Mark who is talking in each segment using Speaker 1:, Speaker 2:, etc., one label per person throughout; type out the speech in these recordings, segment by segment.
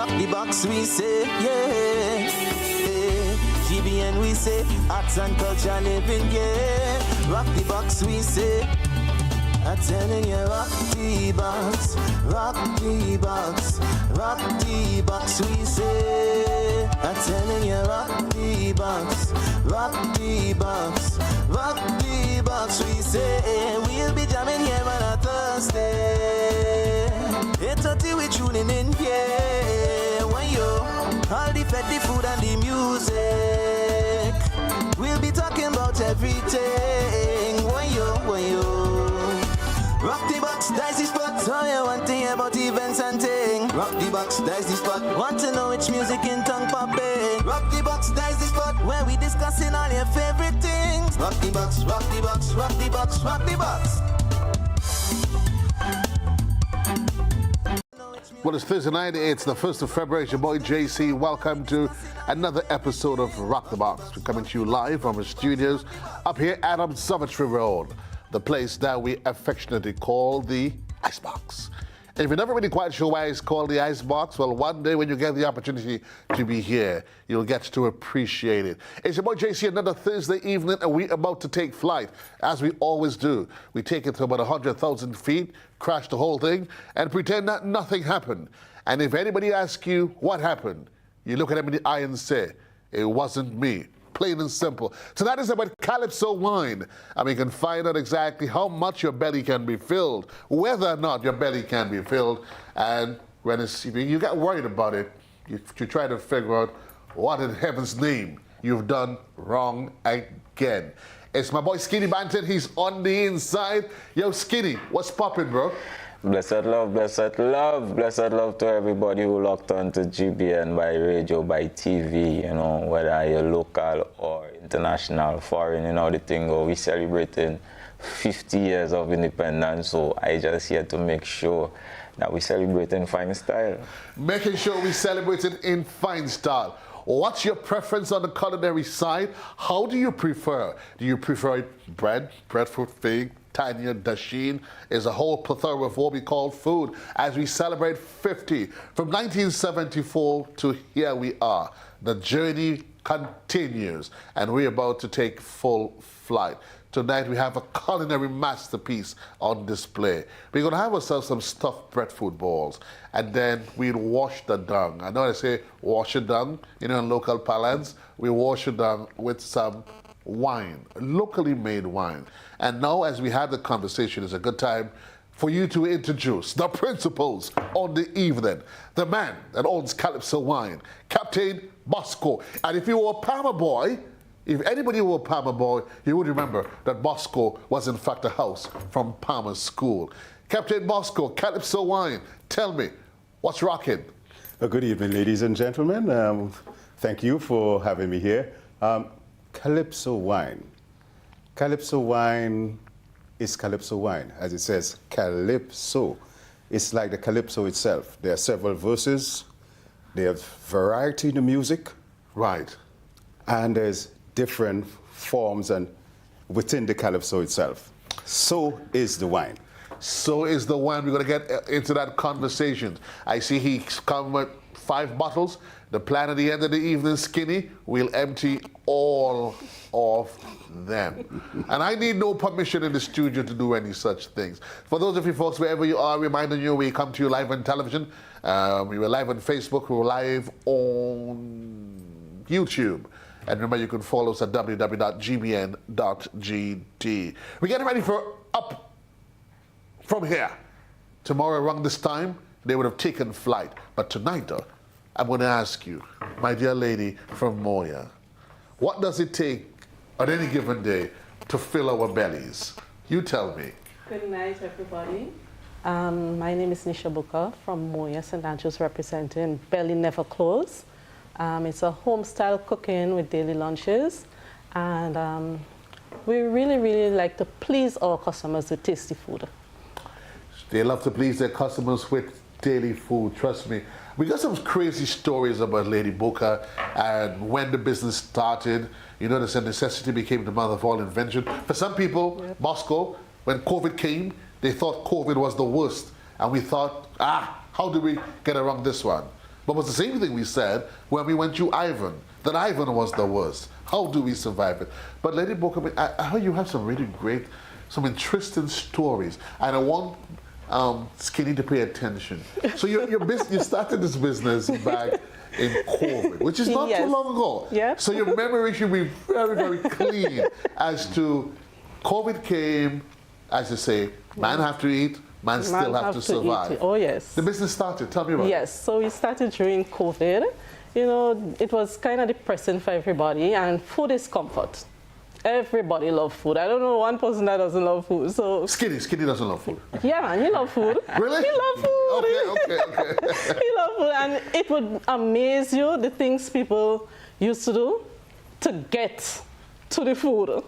Speaker 1: Rock the box, we say, yeah. GBN, we say, arts and culture living, yeah. Rock the box, we say. I'm telling you, rock the box, rock the box, rock the box, we say. I'm telling you, rock the box, rock the box, rock the box, we say. We'll be jamming here on a Thursday. 8:30 we tuning in here. When you all the fed, the food and the music, we'll be talking about everything. When you rock the box, that's the spot. So you want to hear about events and things. Rock the box, that's the spot. Want to know which music in tongue popping. Rock the box, that's the spot. Where we discussing all your favorite things. Rock the box, rock the box, rock the box, rock the box.
Speaker 2: Well, it's Thursday night. It's the 1st of February. It's your boy JC. Welcome to another episode of Rock the Box. We're coming to you live from our studios up here at Observatory Road, the place that we affectionately call the Icebox. And if you're never really quite sure why it's called the Icebox, well, one day when you get the opportunity to be here, you'll get to appreciate it. It's your boy JC, another Thursday evening, and we're about to take flight, as we always do. We take it to about 100,000 feet, crash the whole thing, and pretend that nothing happened. And if anybody asks you what happened, you look at them in the eye and say, it wasn't me. Plain and simple. Tonight is about Calypso wine. And we can find out exactly how much your belly can be filled, whether or not your belly can be filled. And when you get worried about it, you try to figure out what in heaven's name you've done wrong again. It's my boy Skinny Banton. He's on the inside. Yo, Skinny, what's poppin', bro?
Speaker 3: Blessed love, blessed love, blessed love to everybody who locked on to GBN by radio, by TV, you know, whether you're local or international, foreign, you know, the thing, we celebrating 50 years of independence, so I just here to make sure that we celebrate in fine style. Making sure we celebrate it in fine style. What's your preference on the culinary side? How do you prefer? Do you prefer breadfruit, fig, Tanya, Dasheen? Is a whole plethora of what we call food as we celebrate 50. From 1974 to here we are. The journey continues and we're about to take full flight. Tonight we have a culinary masterpiece on display. We're going to have ourselves some stuffed breadfruit balls and then we'll wash the dung. I know they say wash it down, you know, in local parlance. We wash it down with some wine, locally made wine. And now as we have the conversation, it's a good time for you to introduce the principals on the evening. The man that owns Calypso Wine, Captain Bosco. And if you were a Palmer boy, if anybody were a Palmer boy, you would remember that Bosco was in fact a house from Palmer School. Captain Bosco, Calypso Wine, tell me, what's rocking?
Speaker 4: Good evening, ladies and gentlemen. Thank you for having me here. Calypso Wine. Calypso Wine is Calypso Wine. As it says, Calypso. It's like the Calypso itself. There are several verses. There's variety in the music.
Speaker 2: Right.
Speaker 4: And there's different forms and within the Calypso itself. So is the wine.
Speaker 2: So is the wine. We're going to get into that conversation. I see he's come with 5 bottles. The plan at the end of the evening, Skinny, we'll empty all of them. And I need no permission in the studio to do any such things. For those of you folks, wherever you are, reminding you, we come to you live on television. We were live on Facebook. We were live on YouTube. And remember, you can follow us at www.gbn.gd. We're getting ready for Up From Here. Tomorrow around this time, they would have taken flight. But tonight, though, I'm going to ask you, my dear lady from Moya, what does it take on any given day to fill our bellies? You tell me.
Speaker 5: Good night, everybody. My name is Nisha Booker from Moya, St. Andrews, representing Belly Never Close. It's a home-style cooking with daily lunches. And we really, really like to please our customers with tasty food.
Speaker 2: They love to please their customers with daily food, trust me. We got some crazy stories about Lady Booker and when the business started. You notice that necessity became the mother of all invention. For some people, yep. Bosco, when COVID came, they thought COVID was the worst. And we thought, how do we get around this one? But it was the same thing we said when we went to Ivan, that Ivan was the worst. How do we survive it? But Lady Booker, I heard you have some really great, some interesting stories. And I want Skinny to pay attention. So you started this business back in COVID, which is not too long ago.
Speaker 5: Yeah.
Speaker 2: So your memory should be very, very clean as to COVID came, as you say, man have to eat, man still have to survive.
Speaker 5: Oh, yes.
Speaker 2: The business started. Tell me about it.
Speaker 5: Yes, so we started during COVID. You know, it was kind of depressing for everybody, and food is comfort. Everybody loves food. I don't know one person that doesn't love food. So
Speaker 2: Skinny doesn't love food.
Speaker 5: yeah, man, you love food.
Speaker 2: Really?
Speaker 5: You love food.
Speaker 2: Okay.
Speaker 5: You love food, and it would amaze you the things people used to do to get to the food.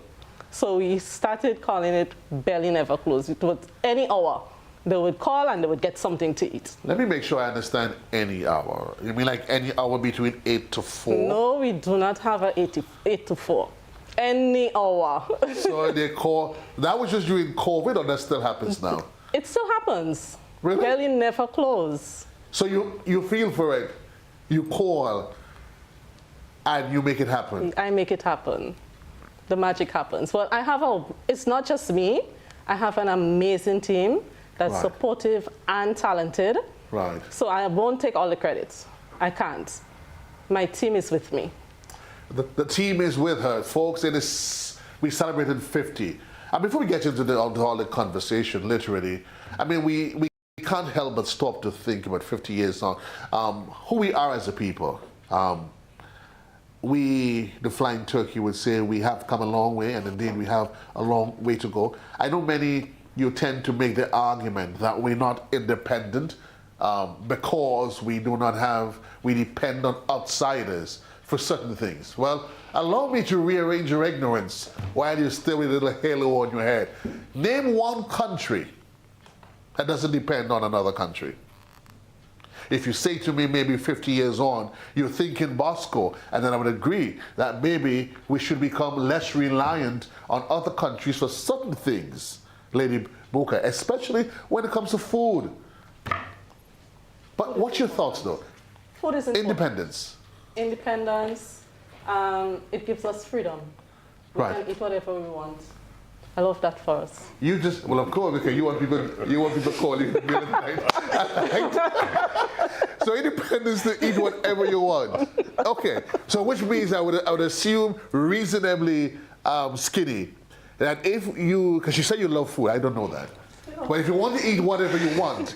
Speaker 5: So we started calling it Belly Never Close. It was any hour. They would call and they would get something to eat.
Speaker 2: Let me make sure I understand any hour. You mean like any hour between 8 to 4?
Speaker 5: No, we do not have a 8 to 4. Any hour.
Speaker 2: So they call, that was just during COVID, or that still happens now?
Speaker 5: It still happens.
Speaker 2: Really?
Speaker 5: Belly never close.
Speaker 2: So you feel for it, you call, and you make it happen.
Speaker 5: I make it happen. The magic happens. Well, it's not just me. I have an amazing team that's supportive and talented.
Speaker 2: Right.
Speaker 5: So I won't take all the credits. I can't. My team is with me.
Speaker 2: The team is with her. Folks, we celebrated 50. And before we get into all the conversation, literally, I mean, we can't help but stop to think about 50 years on who we are as a people. We, the Flying Turkey, would say we have come a long way, and indeed we have a long way to go. I know you tend to make the argument that we're not independent because we depend on outsiders for certain things. Well, allow me to rearrange your ignorance while you're still with a little halo on your head. Name one country that doesn't depend on another country. If you say to me maybe 50 years on, you're thinking Bosco, and then I would agree that maybe we should become less reliant on other countries for certain things, Lady Booker, especially when it comes to food. But what's your thoughts though?
Speaker 5: Food is important.
Speaker 2: Independence.
Speaker 5: Independence, it gives us freedom. We can eat whatever we want. I love that for us.
Speaker 2: You just, well, of course, because you want people calling you in the middle of the night. So independence to eat whatever you want. Okay, so which means I would assume reasonably Skinny, that if you, because you say you love food, I don't know that. But if you want to eat whatever you want,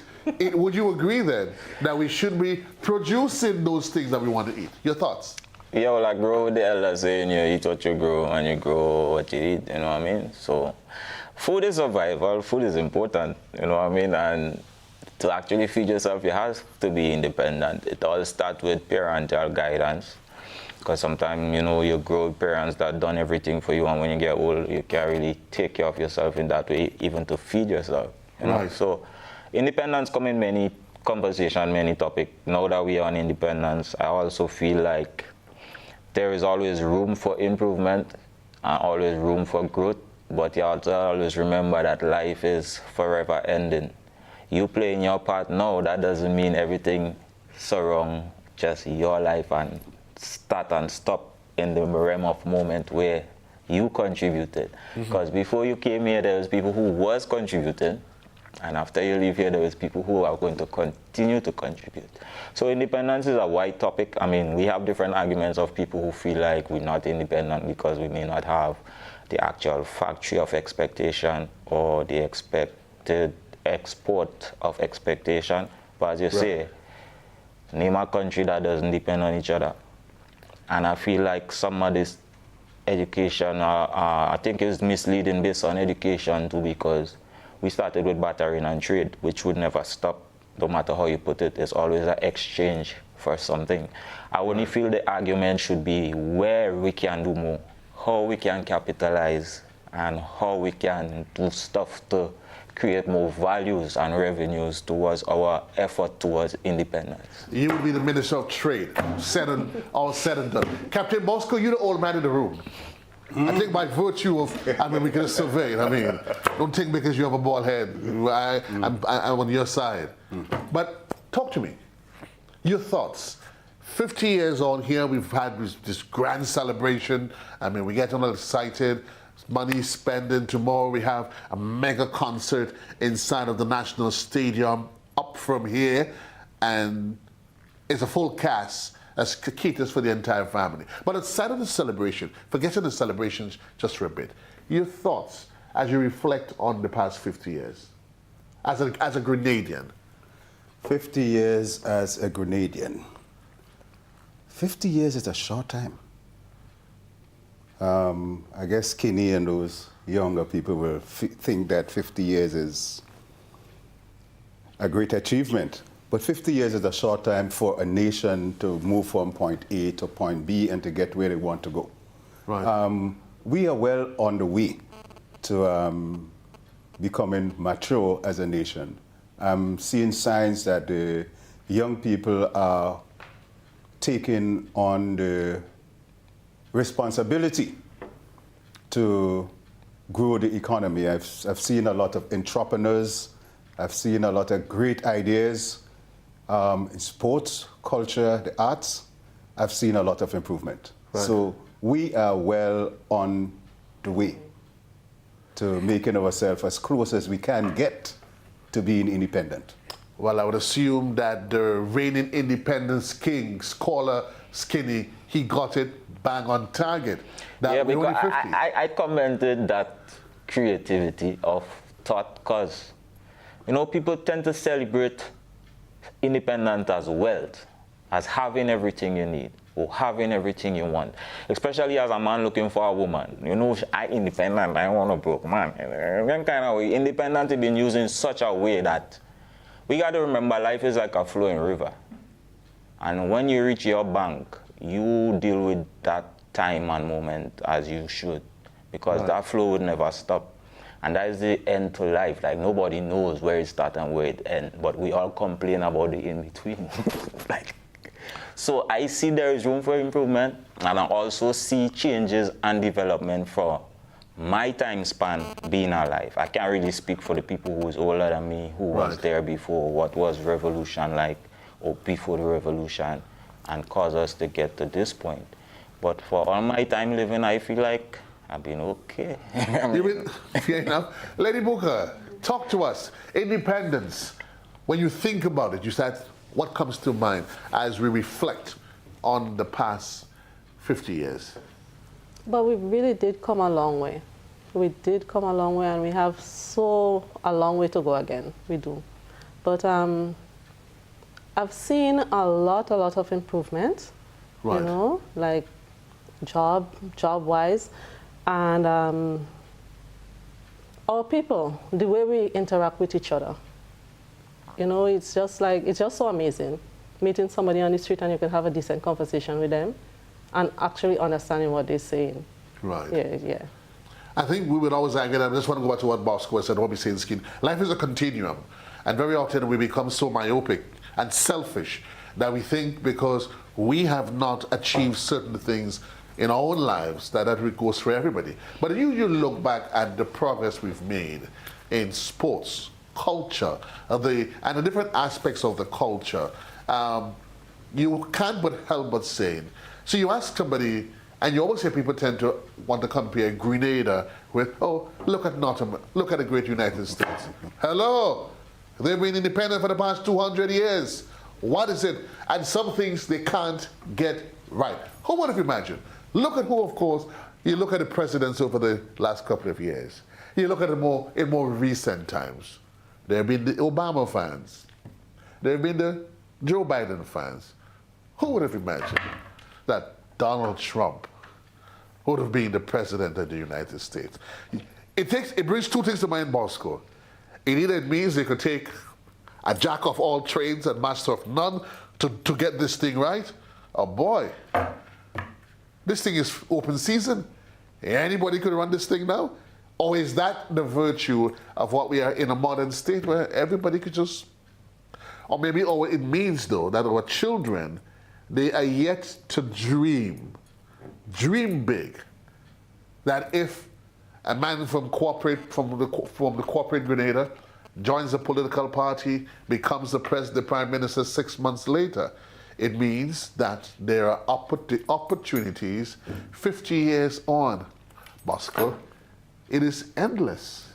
Speaker 2: would you agree then that we should be producing those things that we want to eat? Your thoughts?
Speaker 3: Yeah, well, I grow with the elders saying you eat what you grow and you grow what you eat, you know what I mean? So food is survival, food is important, you know what I mean? And to actually feed yourself, you have to be independent. It all starts with parental guidance. Because sometimes, you know, you grow with parents that done everything for you, and when you get old, you can't really take care of yourself in that way, even to feed yourself, you know? So independence come in many conversations, many topics. Now that we are on independence, I also feel like there is always room for improvement and always room for growth, but you also always remember that life is forever ending. You playing your part now, that doesn't mean everything surrounds just your life and start and stop in the realm of moment where you contributed. Because before you came here, there was people who was contributing, and after you leave here, there was people who are going to continue to contribute. So independence is a wide topic. I mean, we have different arguments of people who feel like we're not independent because we may not have the actual factory of expectation or the expected export of expectation. But as you say, name a country that doesn't depend on each other. And I feel like some of this education, I think is misleading based on education too, because we started with bartering and trade, which would never stop, no matter how you put it. There's always an exchange for something. I only feel the argument should be where we can do more, how we can capitalize, and how we can do stuff to create more values and revenues towards our effort towards independence.
Speaker 2: You would be the Minister of Trade, all said and done. Captain Bosco, you're the old man in the room. I think by virtue of, we can survey it. Don't think because you have a bald head, I'm on your side. But talk to me. Your thoughts? 50 years on here, we've had this grand celebration. I mean, we get all excited. Money spending. Tomorrow we have a mega concert inside of the National Stadium up from here. And it's a full cast as caters for the entire family. But outside of the celebration, forgetting the celebrations just for a bit, your thoughts as you reflect on the past 50 years as a Grenadian?
Speaker 4: 50 years as a Grenadian. 50 years is a short time. I guess Kinney and those younger people will think that 50 years is a great achievement. But 50 years is a short time for a nation to move from point A to point B and to get where they want to go.
Speaker 2: Right.
Speaker 4: We are well on the way to becoming mature as a nation. I'm seeing signs that the young people are taking on the responsibility to grow the economy. I've seen a lot of entrepreneurs. I've seen a lot of great ideas in sports, culture, the arts. I've seen a lot of improvement.
Speaker 2: Right.
Speaker 4: So we are well on the way to making ourselves as close as we can get to being independent.
Speaker 2: Well, I would assume that the reigning independence king, Scholar Skinny, he got it bang on target. That
Speaker 3: Yeah,
Speaker 2: we're
Speaker 3: because
Speaker 2: only 50.
Speaker 3: I commented that creativity of thought, because, you know, people tend to celebrate independence as wealth, as having everything you need or having everything you want, especially as a man looking for a woman. You know, I independent, I want a broke man. Them kind of way, independence has been used in such a way that we got to remember life is like a flowing river. And when you reach your bank, you deal with that time and moment as you should, because that flow would never stop. And that is the end to life. Like, nobody knows where it starts and where it ends, but we all complain about the in-between. Like, so I see there is room for improvement, and I also see changes and development for my time span being alive. I can't really speak for the people who's older than me, who was there before, what was revolution like, or before the revolution, and caused us to get to this point. But for all my time living, I feel like I've been okay.
Speaker 2: Fair enough. Lady Booker, talk to us. Independence. When you think about it, you said, what comes to mind as we reflect on the past 50 years?
Speaker 5: But we really did come a long way. We did come a long way, and we have a long way to go again. We do. But I've seen a lot of improvement, you know, like job-wise, and our people, the way we interact with each other. You know, it's just so amazing. Meeting somebody on the street and you can have a decent conversation with them and actually understanding what they're saying.
Speaker 2: Right.
Speaker 5: Yeah.
Speaker 2: I think we would always argue, I just want to go back to what Bosco said, what we say in Skin. Life is a continuum. And very often we become so myopic and selfish that we think because we have not achieved certain things in our own lives that goes for everybody. But if you look back at the progress we've made in sports, culture, and the different aspects of the culture, you can't but help but say, so you ask somebody, and you always hear people tend to want to compare Grenada with, oh, look at the great United States. Hello, they've been independent for the past 200 years. What is it? And some things they can't get right. Who would have imagined? Look at who, of course, you look at the presidents over the last couple of years. You look at it in more recent times. There have been the Obama fans. There have been the Joe Biden fans. Who would have imagined that Donald Trump would have been the president of the United States? It brings two things to mind, Bosco. It means they could take a jack of all trades and master of none to get this thing right. Oh boy, this thing is open season. Anybody could run this thing now. Or is that the virtue of what we are in a modern state where everybody could just, or maybe it means though that our children, they are yet to dream big, that if a man from the corporate Grenada joins a political party, becomes the president, the prime minister 6 months later. It means that there are opportunities 50 years on. Bosco, it is endless.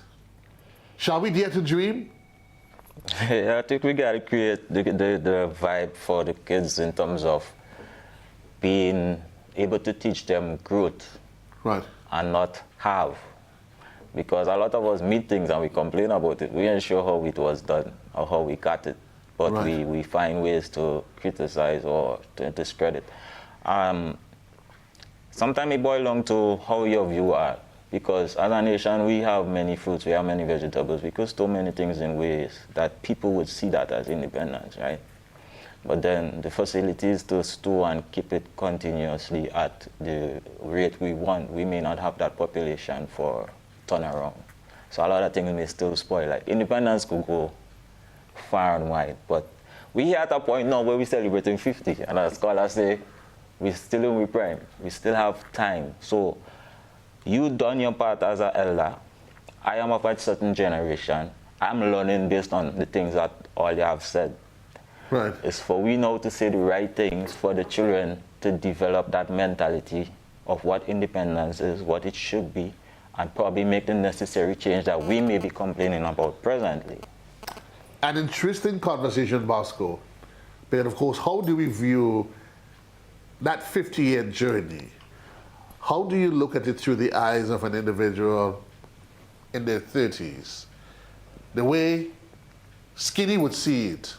Speaker 2: Shall we dare to dream?
Speaker 3: Yeah, I think we got to create the vibe for the kids in terms of being able to teach them growth,
Speaker 2: right,
Speaker 3: and not have. Because a lot of us meet things and we complain about it. We ain't sure how it was done or how we got it. But
Speaker 2: right,
Speaker 3: we find ways to criticize or to discredit. Sometimes it boils down to how your view are. Because as a nation, we have many fruits, we have many vegetables. We could store many things in ways that people would see that as independence, right? But then the facilities to store and keep it continuously at the rate we want, we may not have that population for turnaround. So a lot of things may still spoil. Like independence could go far and wide, but we at a point now where we're celebrating 50, and as scholars say, we're still in prime. We still have time. So you done your part as an elder. I am of a certain generation. I'm learning based on the things that all you have said.
Speaker 2: right.
Speaker 3: It's for we now to say the right things for the children to develop that mentality of what independence is, what it should be, and probably make the necessary change that we may be complaining about presently.
Speaker 2: An interesting conversation, Bosco. But of course, how do we view that 50-year journey? How do you look at it through the eyes of an individual in their 30s? The way Skinny would see it,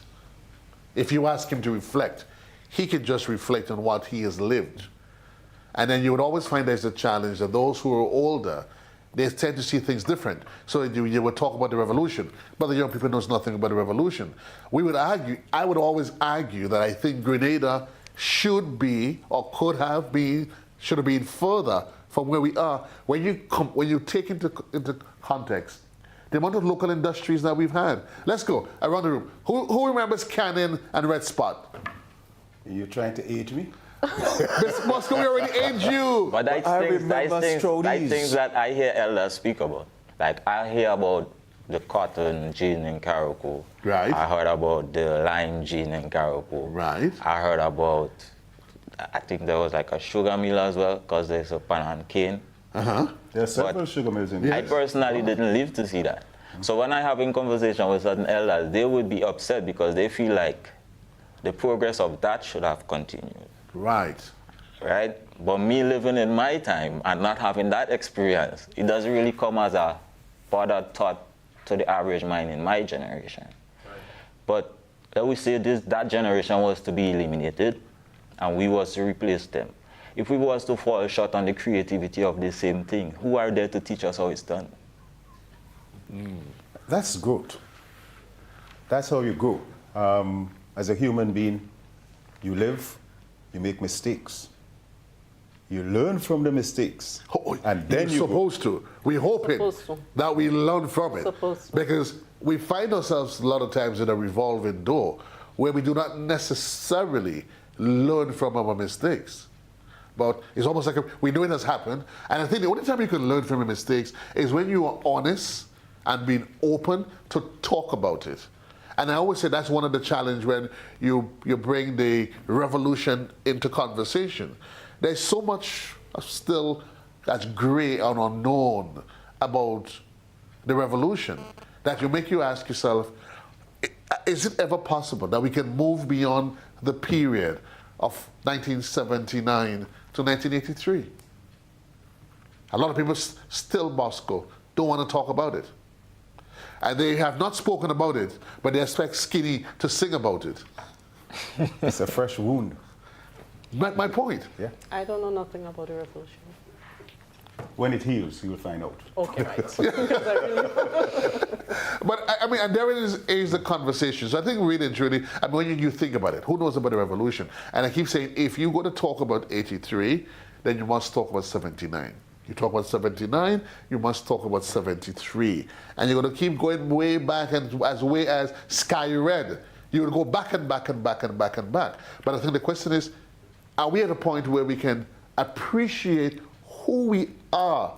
Speaker 2: if you ask him to reflect, he can just reflect on what he has lived. And then you would always find there's a challenge that those who are older, they tend to see things different. So you would talk about the revolution, but the young people knows nothing about the revolution. We would argue, I would always argue that I think Grenada should be, or could have been, should have been further from where we are. When you take into context the amount of local industries that we've had. Let's go around the room. Who remembers Cannon and Red Spot?
Speaker 4: Are you trying to age me?
Speaker 2: Mr. Moscow, we already aged you.
Speaker 3: But that's things that I hear elders speak about. Like I hear about the cotton gene in Carriacou.
Speaker 2: Right.
Speaker 3: I heard about the lime gene in Carriacou.
Speaker 2: Right.
Speaker 3: I heard about, I think there was like a sugar mill as well, because there's a pan and cane.
Speaker 2: Uh-huh.
Speaker 4: There are several sugar mills in
Speaker 3: I personally didn't live to see that. So when I have in conversation with certain elders, they would be upset because they feel like the progress of that should have continued.
Speaker 2: Right.
Speaker 3: Right? But me living in my time and not having that experience, it doesn't really come as a further thought to the average mind in my generation. Right. But let we say that generation was to be eliminated and we was to replace them. If we was to fall short on the creativity of the same thing, who are there to teach us how it's done?
Speaker 4: That's growth. That's how you grow. As a human being, you live, you make mistakes. You learn from the mistakes. And then you're
Speaker 2: supposed to. We're hoping that we learn from it. Because we find ourselves a lot of times in a revolving door where we do not necessarily learn from our mistakes. But it's almost like we know it has happened. And I think the only time you can learn from your mistakes is when you are honest and being open to talk about it. And I always say that's one of the challenges when you bring the revolution into conversation. There's so much still that's gray and unknown about the revolution that you make you ask yourself, is it ever possible that we can move beyond the period of 1979 to 1983? A lot of people still, Bosco, don't want to talk about it. And they have not spoken about it, but they expect Skinny to sing about it.
Speaker 4: It's a fresh wound.
Speaker 2: My point.
Speaker 4: Yeah.
Speaker 5: I don't know nothing about the revolution.
Speaker 4: When it heals, you will find out.
Speaker 5: Okay, right. Because I really
Speaker 2: But I mean, and there is the conversation. So I think really and truly, I mean, when you think about it, who knows about the revolution? And I keep saying, if you're going to talk about 83, then you must talk about 79. You talk about 79, you must talk about 73. And you're going to keep going way back and as way as Sky Red. You will go back and back and back and back and back. But I think the question is, are we at a point where we can appreciate who we are?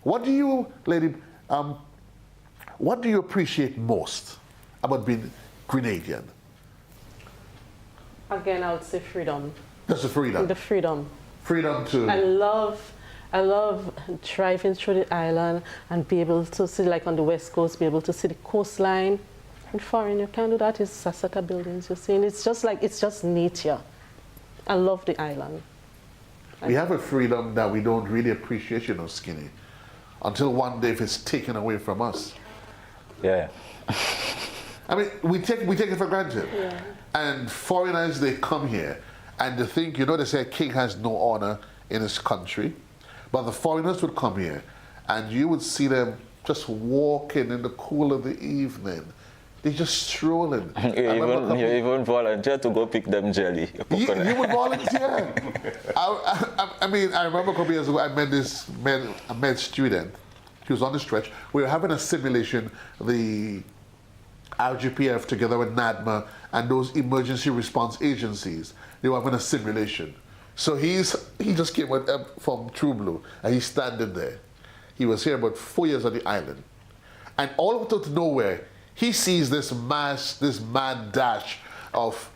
Speaker 2: What do you, lady, What do you appreciate most about being Grenadian?
Speaker 5: Again, I would say freedom.
Speaker 2: Just the freedom.
Speaker 5: The freedom.
Speaker 2: Freedom to.
Speaker 5: I love driving through the island and be able to see, like on the west coast, be able to see the coastline. In foreign, you can't do that. It's a set of buildings you're seeing. It's just nature. I love the island.
Speaker 2: We have a freedom that we don't really appreciate, you know, Skinny, until one day if it's taken away from us.
Speaker 3: Yeah.
Speaker 2: I mean, we take it for granted.
Speaker 5: Yeah.
Speaker 2: And foreigners, they come here and they think, you know, they say a king has no honor in his country. But the foreigners would come here and you would see them just walking in the cool of the evening. They're just strolling.
Speaker 3: You even volunteer to go pick them jelly.
Speaker 2: You would volunteer. I mean, I remember a couple years ago, I met a med student. He was on the stretch. We were having a simulation, the RGPF together with NADMA and those emergency response agencies. They were having a simulation. So he just came from True Blue and he's standing there. He was here about 4 years on the island. And all out of nowhere, he sees this mad dash of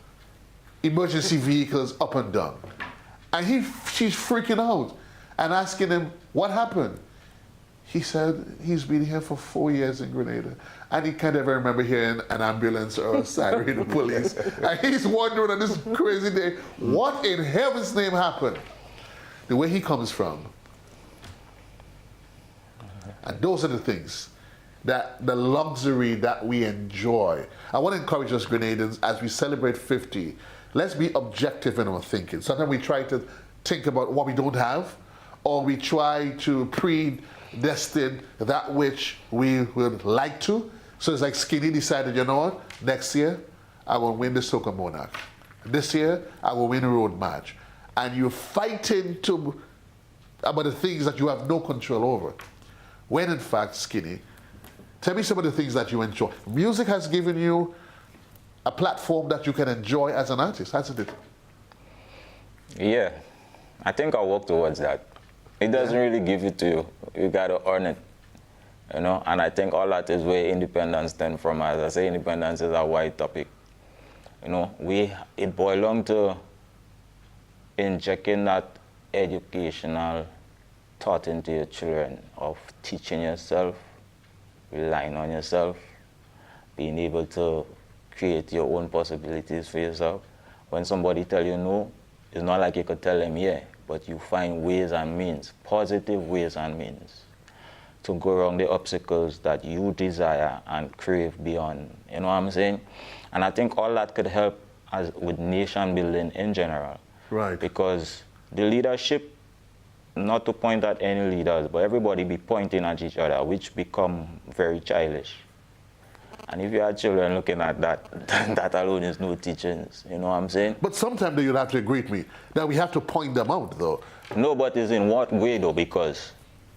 Speaker 2: emergency vehicles up and down. And she's freaking out and asking him, what happened? He said he's been here for 4 years in Grenada and he can't ever remember hearing an ambulance or a siren of police. And he's wondering on this crazy day, what in heaven's name happened? The way he comes from. And those are the things, that the luxury that we enjoy. I want to encourage us Grenadians as we celebrate 50, let's be objective in our thinking. Sometimes we try to think about what we don't have, or we try to predestine that which we would like to. So it's like Skinny decided, you know what, next year I will win the Soca Monarch. This year I will win a road match. And you're fighting about the things that you have no control over. When in fact, Skinny, tell me some of the things that you enjoy. Music has given you a platform that you can enjoy as an artist, hasn't it?
Speaker 3: Yeah, I think I'll work towards that. It doesn't really give it to you. You got to earn it, you know? And I think all that is where independence stems from. As I say, independence is a wide topic. You know, it boils down to injecting that educational thought into your children of teaching yourself, relying on yourself, being able to create your own possibilities for yourself. When somebody tell you no, it's not like you could tell them yeah, but you find ways and means, positive ways and means, to go around the obstacles that you desire and crave beyond. You know what I'm saying? And I think all that could help with nation building in general.
Speaker 2: Right.
Speaker 3: Because the leadership, not to point at any leaders, but everybody be pointing at each other, which become very childish. And if you have children looking at that, that alone is no teachings, you know what I'm saying?
Speaker 2: But sometimes you'd have to agree with me that we have to point them out, though.
Speaker 3: No, but it's in what way, though? Because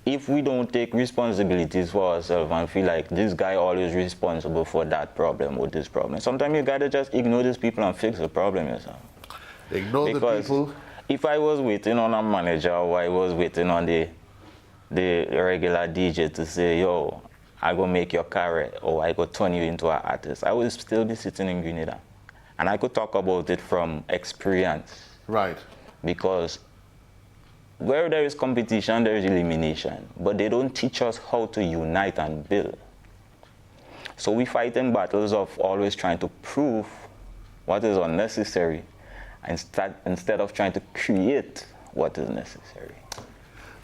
Speaker 3: if we don't take responsibilities for ourselves and feel like this guy always responsible for that problem or this problem, sometimes you gotta just ignore these people and fix the problem yourself.
Speaker 2: Ignore the people.
Speaker 3: If I was waiting on a manager or I was waiting on the regular DJ to say, yo, I go make your career or I go turn you into an artist, I would still be sitting in Grenada. And I could talk about it from experience.
Speaker 2: Right.
Speaker 3: Because where there is competition, there is elimination. But they don't teach us how to unite and build. So we fight in battles of always trying to prove what is unnecessary instead of trying to create what is necessary.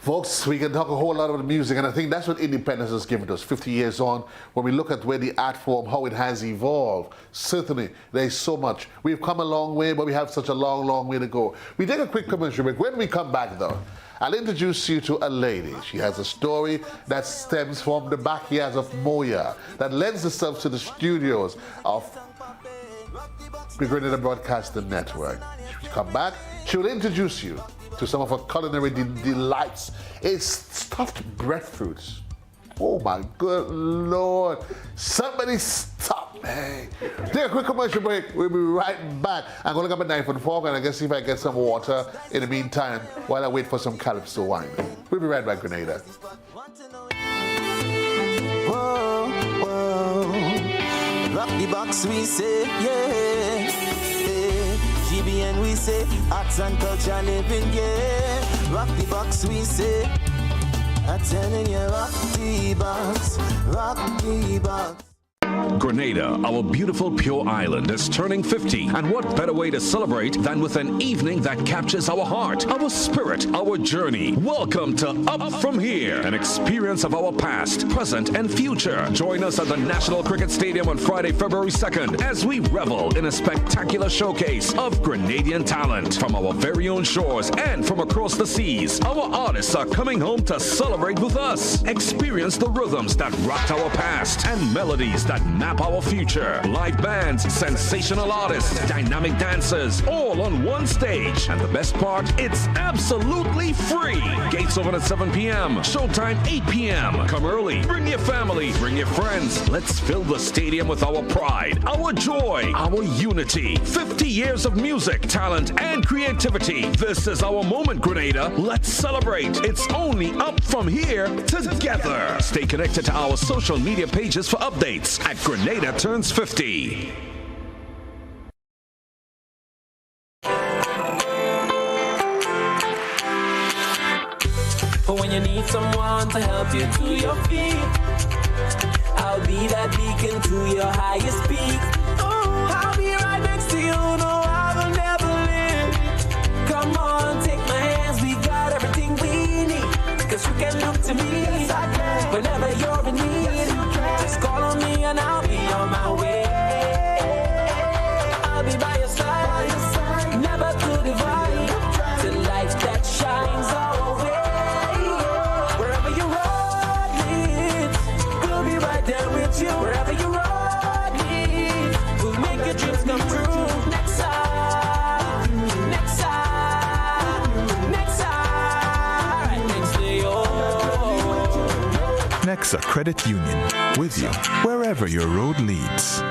Speaker 2: Folks, we can talk a whole lot about music, and I think that's what independence has given us 50 years on. When we look at where the art form, how it has evolved, certainly there's so much. We've come a long way, but we have such a long, long way to go. We take a quick commercial break. When we come back, though, I'll introduce you to a lady. She has a story that stems from the backyards of Moya, that lends itself to the studios of the Grenada Broadcasting Network. When we come back, she'll introduce you to some of her culinary delights. It's stuffed breadfruits. Oh my good Lord. Somebody stop me. Take a quick commercial break. We'll be right back. I'm going to grab a knife and fork and I guess see if I get some water in the meantime while I wait for some Calypso wine. We'll be right back, Grenada.
Speaker 1: Whoa, whoa. the box, we say, yeah. GBN, we say, arts and culture living, yeah. Rock the box, we say. I'm telling you, rock the box, rock the box.
Speaker 6: Grenada, our beautiful pure island, is turning 50. And what better way to celebrate than with an evening that captures our heart, our spirit, our journey. Welcome to Up From Here, an experience of our past, present, and future. Join us at the National Cricket Stadium on Friday, February 2nd, as we revel in a spectacular showcase of Grenadian talent from our very own shores and from across the seas. Our artists are coming home to celebrate with us. Experience the rhythms that rocked our past and melodies that map our future. Live bands, sensational artists, dynamic dancers, all on one stage. And the best part, it's absolutely free. Gates open at 7 p.m. Showtime 8 p.m. Come early. Bring your family. Bring your friends. Let's fill the stadium with our pride, our joy, our unity. 50 years of music, talent, and creativity. This is our moment, Grenada. Let's celebrate. It's only Up From Here together. Stay connected to our social media pages for updates at Grenada Turns 50.
Speaker 7: But when you need someone to help you to your feet, I'll be that beacon to your highest peak. Oh, I'll be right next to you, no, I will never leave. Come on, take my hands, we got everything we need. Cause you can look to me, yes, I can. Whenever you're in need, yes, you can. Just call on me and I'll be on my way. I'll be by your side, never to divide. The light that shines our way. Wherever your road leads, we'll be right there with you. Wherever your road leads, we'll make your dreams come true. Next side, next side, next side, next to you.
Speaker 8: Nexa Credit Union, with you wherever your road leads.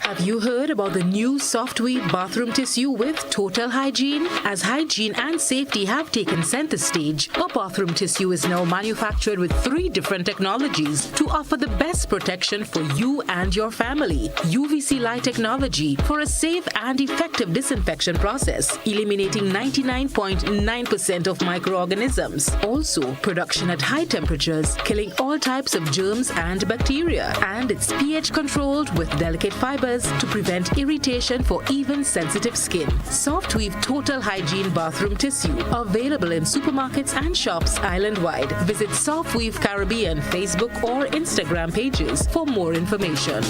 Speaker 9: Have you heard about the new Softweave bathroom tissue with total hygiene? As hygiene and safety have taken center stage, our bathroom tissue is now manufactured with 3 different technologies to offer the best protection for you and your family. UVC light technology for a safe and effective disinfection process, eliminating 99.9% of microorganisms. Also, production at high temperatures, killing all types of germs and bacteria. And it's pH controlled with delicate fibers to prevent irritation for even sensitive skin. Softweave Total Hygiene Bathroom Tissue, available in supermarkets and shops island-wide. Visit Softweave Caribbean Facebook or Instagram pages for more information.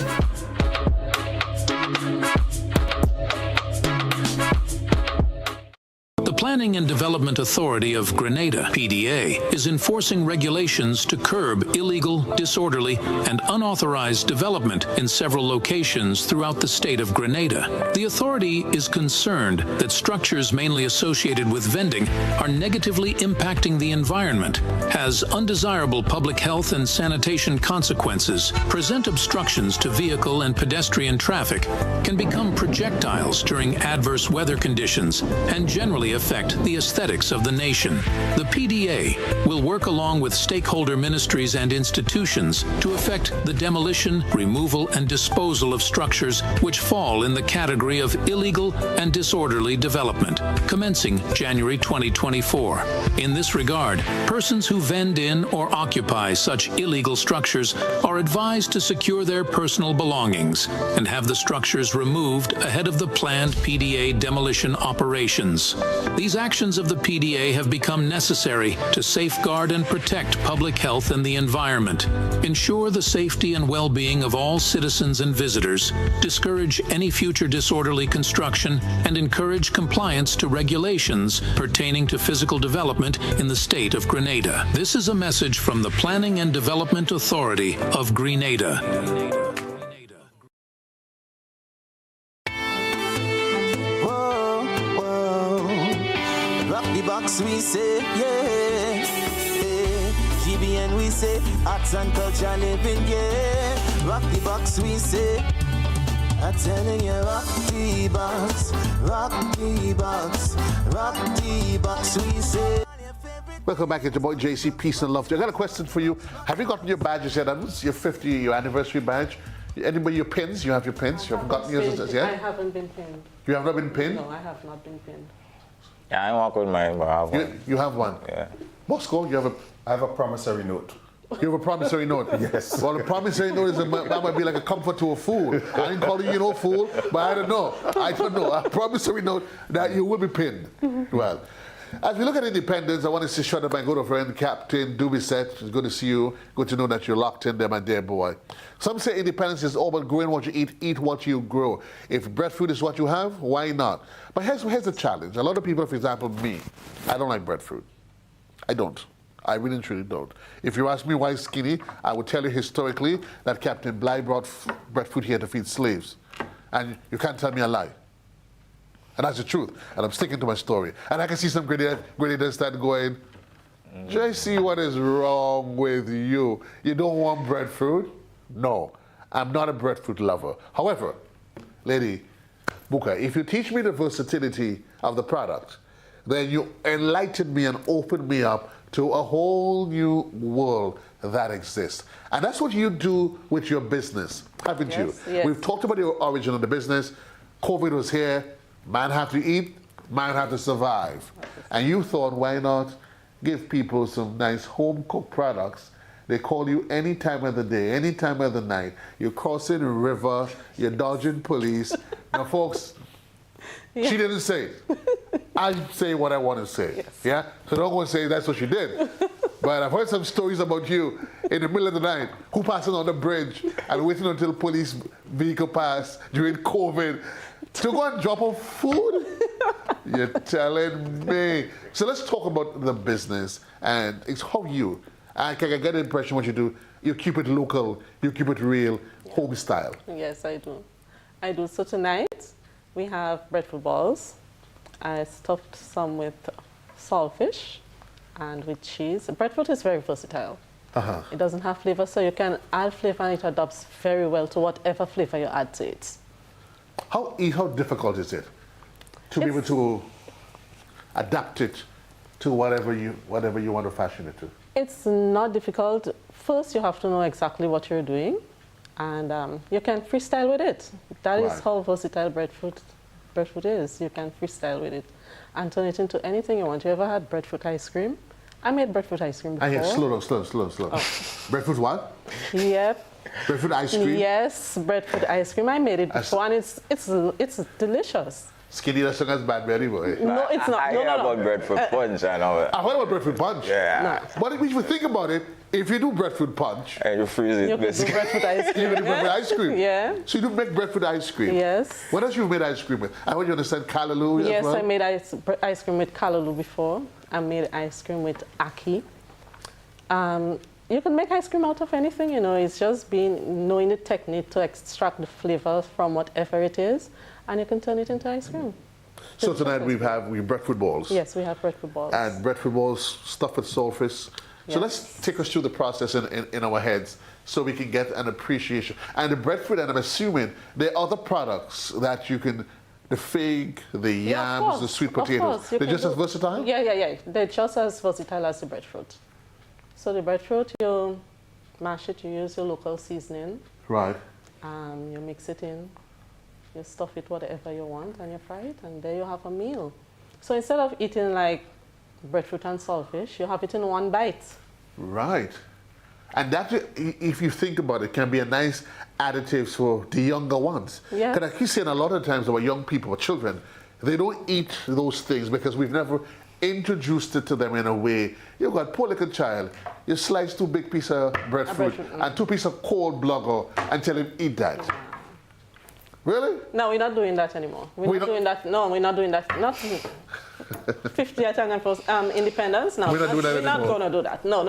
Speaker 10: The Planning and Development Authority of Grenada, PDA, is enforcing regulations to curb illegal, disorderly, and unauthorized development in several locations throughout the state of Grenada. The authority is concerned that structures mainly associated with vending are negatively impacting the environment, has undesirable public health and sanitation consequences, present obstructions to vehicle and pedestrian traffic, can become projectiles during adverse weather conditions, and generally affect the aesthetics of the nation. The PDA will work along with stakeholder ministries and institutions to effect the demolition, removal, and disposal of structures which fall in the category of illegal and disorderly development, commencing January 2024. In this regard, persons who vend in or occupy such illegal structures are advised to secure their personal belongings and have the structures removed ahead of the planned PDA demolition operations. These actions of the PDA have become necessary to safeguard and protect public health and the environment, ensure the safety and well-being of all citizens and visitors, discourage any future disorderly construction, and encourage compliance to regulations pertaining to physical development in the state of Grenada. This is a message from the Planning and Development Authority of Grenada.
Speaker 1: Box we say, yeah, GBN we say, arts and culture living, yeah. Rock the box we say, I'm telling you, rock the box, rock the box, rock the box we say.
Speaker 2: Welcome back. It's your boy JC. Peace and love to you. I got a question for you. Have you gotten your badges yet? That was your 50th anniversary badge. Anybody your pins? You have your pins? You haven't gotten yours yet?
Speaker 5: I haven't been pinned.
Speaker 2: You have not been pinned?
Speaker 5: No, I have not been pinned.
Speaker 3: Yeah, I walk with mine, but I have one.
Speaker 2: You have one?
Speaker 3: Yeah.
Speaker 2: Moscow, you have a...
Speaker 4: I have a promissory note.
Speaker 2: You have a promissory note?
Speaker 4: Yes.
Speaker 2: Well, a promissory note that might be like a comfort to a fool. I ain't calling you no fool, but I don't know. I don't know. A promissory note that you will be pinned. Well, as we look at independence, I want to say shout out to my good friend, Captain Dubisset. It's good to see you. Good to know that you're locked in there, my dear boy. Some say independence is all about growing what you eat what you grow. If breadfruit is what you have, why not? But here's the challenge. A lot of people, for example, me, I don't like breadfruit. I don't. I really and truly don't. If you ask me why skinny, I would tell you historically that Captain Bligh brought breadfruit here to feed slaves. And you can't tell me a lie. And that's the truth. And I'm sticking to my story. And I can see some grenadiers start going, JC, what is wrong with you? You don't want breadfruit? No, I'm not a breadfruit lover. However, Lady Buka, if you teach me the versatility of the product, then you enlighten me and open me up to a whole new world that exists. And that's what you do with your business, haven't you?
Speaker 5: Yes.
Speaker 2: We've talked about your origin of the business. COVID was here. Man have to eat, man have to survive. And you thought, why not give people some nice home-cooked products? They call you any time of the day, any time of the night. You're crossing a river, you're dodging police. Now, folks, she didn't say it. I say what I want to say.
Speaker 5: Yes.
Speaker 2: Yeah? So don't go and say that's what she did. But I've heard some stories about you in the middle of the night, who passing on the bridge and waiting until police vehicle pass during COVID to go and drop off food? You're telling me. So let's talk about the business, and it's how I can get the impression what you do, you keep it local, you keep it real, home style.
Speaker 5: Yes, I do. I do. So tonight, we have breadfruit balls. I stuffed some with saltfish and with cheese. Breadfruit is very versatile. It doesn't have flavor, so you can add flavor and it adapts very well to whatever flavor you add to it.
Speaker 2: How difficult is it to be able to adapt it to whatever you want to fashion it to?
Speaker 5: It's not difficult. First, you have to know exactly what you're doing, and you can freestyle with it. That is how versatile breadfruit is. You can freestyle with it and turn it into anything you want. You ever had breadfruit ice cream? I made breadfruit ice cream before.
Speaker 2: I hear slow. Oh. Breadfruit what?
Speaker 5: Yep.
Speaker 2: Breadfruit ice cream?
Speaker 5: Yes, breadfruit ice cream. I made it before, and it's delicious.
Speaker 2: Skinny, that's as bad, very boy.
Speaker 5: No, it's not.
Speaker 3: I hear about breadfruit punch. I know it.
Speaker 2: I heard about breadfruit punch.
Speaker 3: Yeah.
Speaker 5: No.
Speaker 2: But if you think about it, if you do breadfruit punch,
Speaker 3: And you freeze it.
Speaker 5: You can do breadfruit ice cream.
Speaker 2: you can do breadfruit ice cream.
Speaker 5: Yeah.
Speaker 2: So you do make breadfruit ice cream.
Speaker 5: Yes.
Speaker 2: What else you made ice cream with? I heard you understand callaloo
Speaker 5: Yes,
Speaker 2: as well?
Speaker 5: I made ice cream with callaloo before. I made ice cream with ackee. You can make ice cream out of anything, you know. It's just knowing the technique to extract the flavors from whatever it is, and you can turn it into ice cream.
Speaker 2: So tonight we have breadfruit balls.
Speaker 5: Yes, we have breadfruit balls.
Speaker 2: And breadfruit balls stuffed with saltfish. So let's take us through the process in our heads so we can get an appreciation. And the breadfruit, and I'm assuming there are other products that you can, the fig, the yams, the sweet potatoes. They're just as versatile?
Speaker 5: Yeah. They're just as versatile as the breadfruit. So the breadfruit, you mash it, you use your local seasoning.
Speaker 2: Right.
Speaker 5: You mix it in, you stuff it whatever you want, and you fry it, and there you have a meal. So instead of eating like breadfruit and saltfish, you have it in one bite.
Speaker 2: Right. And that, if you think about it, can be a nice additive for the younger ones.
Speaker 5: Yeah.
Speaker 2: Because I keep saying a lot of times our young people, our children, they don't eat those things because we've never introduced it to them in a way. You've got poor little child, you slice 2 big pieces of breadfruit and 2 pieces of cold blogger and tell him eat that. Really?
Speaker 5: No, we're not doing that anymore. We're not doing that. No, we're not doing that. Not 50th anniversary independence. No,
Speaker 2: we're not doing that
Speaker 5: we're not
Speaker 2: anymore.
Speaker 5: going to do that. No.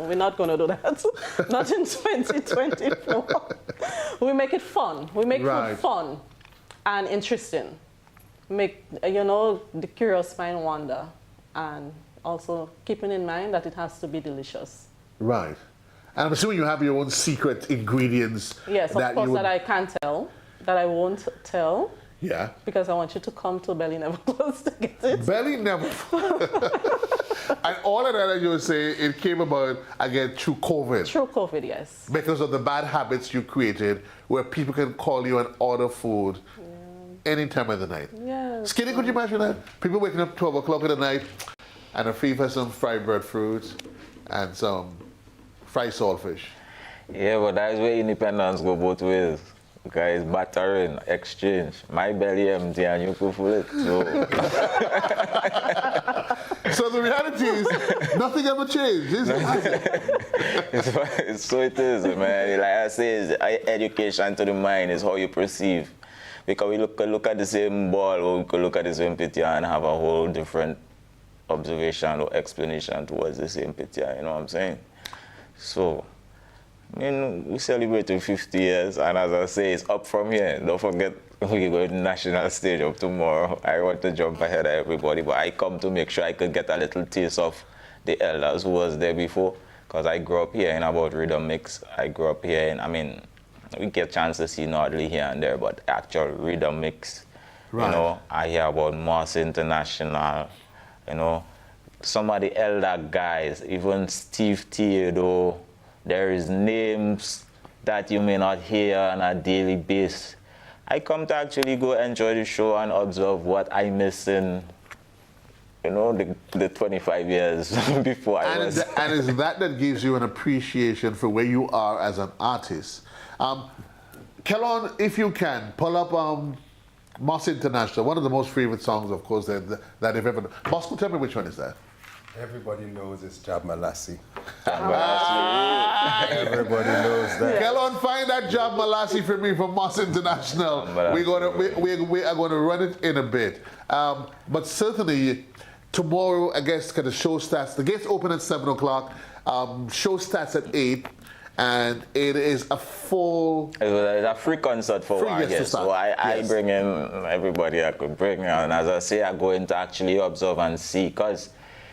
Speaker 5: We're not going to do that. Not in 2024. We make it fun. We make food fun and interesting. Make, the curious mind wonder, and also keeping in mind that it has to be delicious.
Speaker 2: Right. And I'm assuming you have your own secret ingredients.
Speaker 5: Yes, of course, that I can't tell, that I won't tell.
Speaker 2: Yeah.
Speaker 5: Because I want you to come to Belly Never Close to get it.
Speaker 2: Belly never. And all of that, as you were saying, it came about, again, through COVID.
Speaker 5: Through COVID, yes.
Speaker 2: Because of the bad habits you created, where people can call you and order food any time of the night.
Speaker 5: Yes.
Speaker 2: Skinny, could you imagine that? People waking up 12 o'clock in the night and a free for some fried breadfruit and some fried saltfish.
Speaker 3: Yeah, but that's where independence go both ways. Because it's battering, exchange. My belly empty and you could full it. So.
Speaker 2: So the reality is, nothing ever changed, is it?
Speaker 3: So it is, man. Like I say, it's education to the mind is how you perceive. Because we look at the same ball, or we could look at the same picture and have a whole different observation or explanation towards the same picture, you know what I'm saying? So, I mean, we celebrated 50 years, and as I say, it's up from here. Don't forget, we go to the national stage up tomorrow. I want to jump ahead of everybody, but I come to make sure I could get a little taste of the elders who was there before, because I grew up here in about rhythm mix. I grew up here in, I mean, we get a chance to see Nordley here and there, but actual rhythm mix, right. You know, I hear about Moss International, you know, some of the elder guys, even Steve Theodore. There is names that you may not hear on a daily basis. I come to actually go enjoy the show and observe what I miss in, you know, the 25 years before I was.
Speaker 2: And it's that gives you an appreciation for where you are as an artist. Kellon, if you can, pull up Moss International, one of the most favorite songs, of course, that they've ever done. Bosco, tell me which one is that?
Speaker 4: Everybody knows it's Jab Malassi.
Speaker 2: Everybody knows that. Kellon, find that Jab Malassi for me from Moss International. We are going to run it in a bit. But certainly, tomorrow, I guess, the show starts. The gates open at 7 o'clock. Show starts at 8. And it is a full... It's a
Speaker 3: free concert for one guest. So I bring in everybody I could bring. And as I say, I go in to actually observe and see. Because,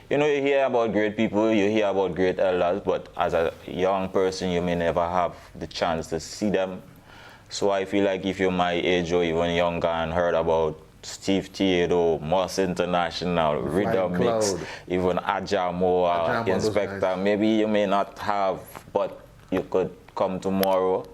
Speaker 3: you know, you hear about great people, you hear about great elders, but as a young person, you may never have the chance to see them. So I feel like if you're my age or even younger and heard about Steve Theodore, Moss International, Rhythm Mix, even Ajamoa, Inspector, maybe you may not have, but you could come tomorrow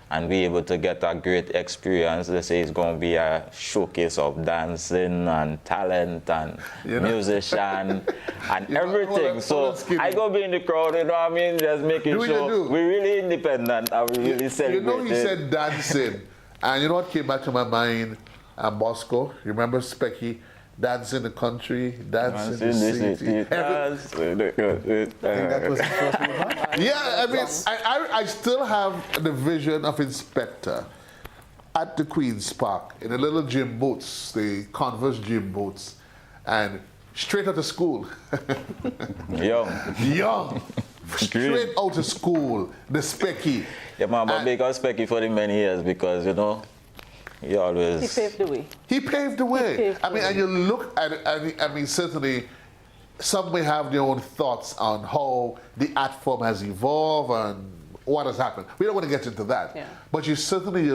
Speaker 3: and be able to get a great experience. They say it's going to be a showcase of dancing and talent and musician and everything. So I go be in the crowd, you know what I mean? Just making sure we're really independent and we really celebrate.
Speaker 2: You know, he said dancing. And you know what came back to my mind? Bosco, you remember Specky? Dance in the country, dance in the city.
Speaker 4: I think that was the first one.
Speaker 2: Yeah, I mean, I still have the vision of Inspector at the Queen's Park in the little gym boots, the Converse gym boots, and straight out of school. Young. Straight out of school, the Specky.
Speaker 3: Yeah, man, but big up Specky for the many years because, you know, he always...
Speaker 5: He paved the way.
Speaker 2: He paved the way. And you look at it, I mean, certainly, some may have their own thoughts on how the art form has evolved and what has happened. We don't want to get into that. Yeah. But you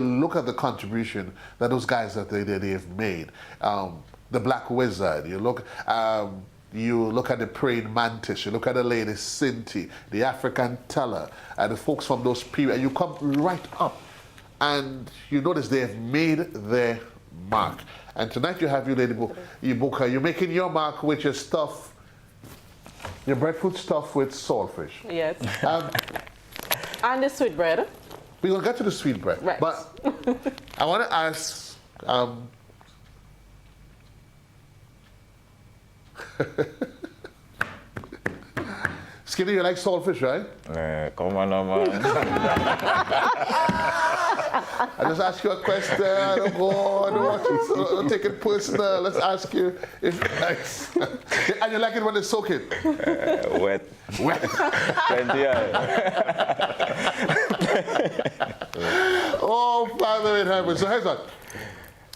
Speaker 2: look at the contribution that those guys that they've made. The Black Wizard, you look at the Praying Mantis, you look at the Lady Sinti, the African Teller, and the folks from those periods, and you come right up. And you notice they have made their mark. And tonight you have your Lady Ibuka. You're making your mark with your stuff, your breadfruit stuff with saltfish.
Speaker 5: Yes. And the sweet bread.
Speaker 2: We're going to get to the sweet bread.
Speaker 5: Right.
Speaker 2: But I want to ask, Skinny, you like saltfish, right?
Speaker 3: Come on, man.
Speaker 2: I just ask you a question. I don't take it personal. Let's ask you if and you like it when it's soaking?
Speaker 3: Wet. Plenty
Speaker 2: Oh, Father in heaven. So here's on.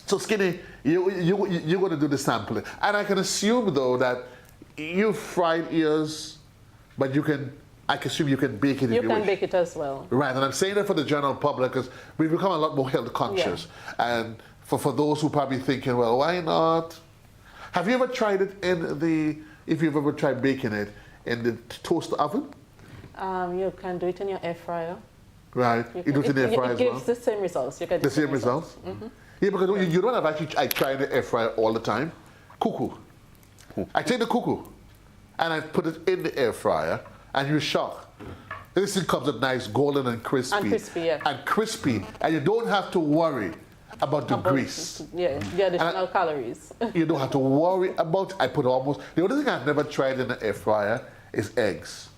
Speaker 2: So Skinny, you're going to do the sampling. And I can assume, though, that you fried ears, but I can assume you can bake it if you wish.
Speaker 5: You can bake it as well.
Speaker 2: Right, and I'm saying that for the general public because we've become a lot more health conscious. Yeah. And for those who probably thinking, well, why not? Have you ever tried it in the, if you've ever tried baking it in the toaster oven?
Speaker 5: You can do it in your air fryer.
Speaker 2: Right, you do it in the air fryer as well?
Speaker 5: It gives the same results. You get
Speaker 2: the same results?
Speaker 5: Mm-hmm.
Speaker 2: Yeah, because you don't have actually, I try in the air fryer all the time. Cuckoo. I take the cuckoo and I put it in the air fryer and you're shocked. This thing comes up nice, golden and crispy.
Speaker 5: And crispy, yeah.
Speaker 2: And crispy. And you don't have to worry about the grease.
Speaker 5: Yeah, the additional calories.
Speaker 2: You don't have to worry about, I put almost, the only thing I've never tried in the air fryer is eggs.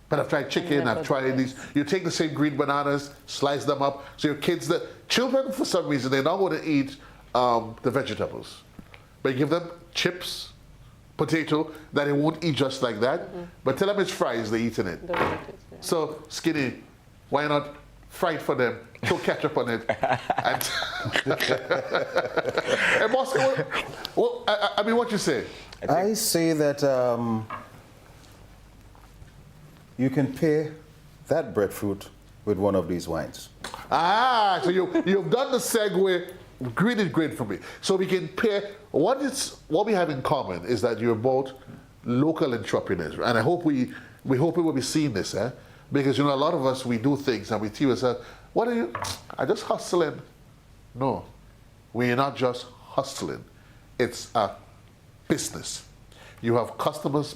Speaker 2: But I've tried chicken, I've tried these. You take the same green bananas, slice them up. So your kids, the children, for some reason, they're not going to eat the vegetables. But you give them chips, potato, that they won't eat just like that. But tell them it's fries, they're eating it. So, Skinny, why not fry it for them, throw ketchup on it. And hey, boss, I mean, what you say?
Speaker 4: I say that you can pair that breadfruit with one of these wines.
Speaker 2: Ah, so you've done the segue. Great for me. So we can pair, what we have in common is that you're both local entrepreneurs. And I hope we hope we will be seeing this, because a lot of us, we do things and we tell ourselves, what are you? I just hustling. No, we're not just hustling. It's a business. You have customers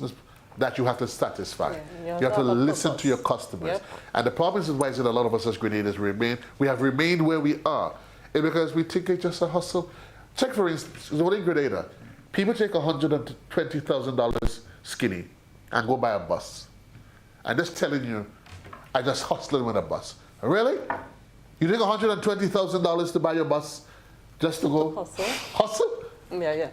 Speaker 2: that you have to satisfy. Yeah, you have to listen to your customers. Yep. And the problem is why a lot of us as Grenadians we have remained where we are. It's because we think it's just a hustle. Check for instance, in Grenada, people take $120,000 Skinny and go buy a bus. I'm just telling you, I just hustling with a bus. Really? You take $120,000 to buy your bus just to go
Speaker 5: hustle?
Speaker 2: Hustle?
Speaker 5: Yeah.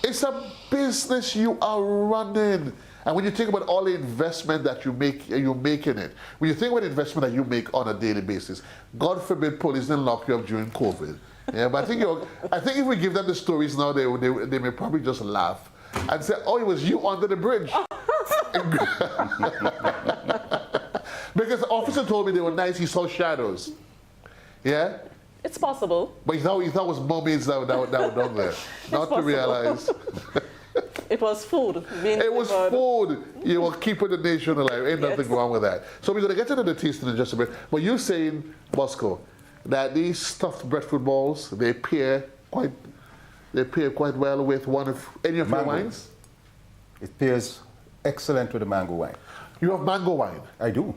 Speaker 2: It's a business you are running. And when you think about all the investment that you're making it, when you think about the investment that you make on a daily basis, God forbid police didn't lock you up during COVID. Yeah, but I think if we give them the stories now, they may probably just laugh and say, oh, it was you under the bridge. Because the officer told me they were nice, he saw shadows. Yeah?
Speaker 5: It's possible.
Speaker 2: But he thought it was mummies that were down there. Not to realize.
Speaker 5: It was food.
Speaker 2: It was food. You were keeping the nation alive. Ain't nothing wrong with that. So we're going to get into the tasting in just a bit. But you're saying, Bosco, that these stuffed breadfruit balls, they pair quite well with one of any of your wines?
Speaker 4: It pairs excellent with the mango wine.
Speaker 2: You have mango wine?
Speaker 4: I do.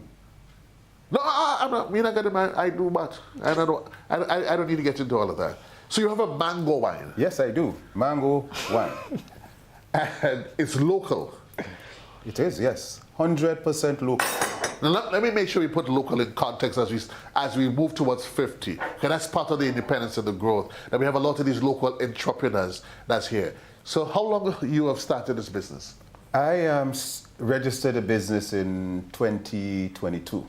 Speaker 2: No, I'm not. We're not getting I do, but I don't need to get into all of that. So you have a mango wine?
Speaker 4: Yes, I do. Mango wine.
Speaker 2: And it's local?
Speaker 4: It is, yes. 100% local.
Speaker 2: Now let me make sure we put local in context as we move towards 50. Because that's part of the independence and the growth. That we have a lot of these local entrepreneurs that's here. So how long you have started this business?
Speaker 4: I registered a business in 2022.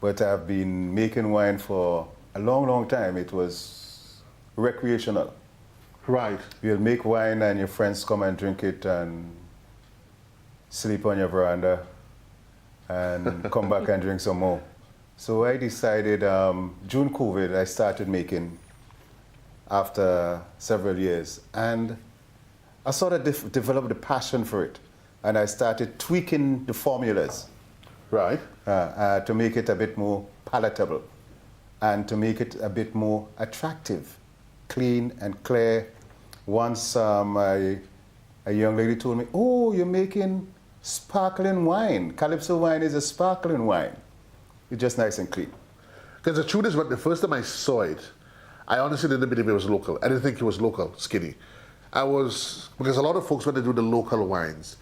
Speaker 4: But I've been making wine for a long time. It was recreational.
Speaker 2: Right.
Speaker 4: You'll make wine and your friends come and drink it and sleep on your veranda and come back and drink some more. So I decided, June COVID, I started making after several years. And I sort of developed a passion for it. And I started tweaking the formulas.
Speaker 2: Right.
Speaker 4: To make it a bit more palatable and to make it a bit more attractive, clean and clear. Once a young lady told me, oh, you're making sparkling wine. Calypso wine is a sparkling wine. It's just nice and clean.
Speaker 2: Because the truth is, the first time I saw it, I honestly didn't believe it was local. I didn't think it was local, Skinny. because a lot of folks, when they do the local wines,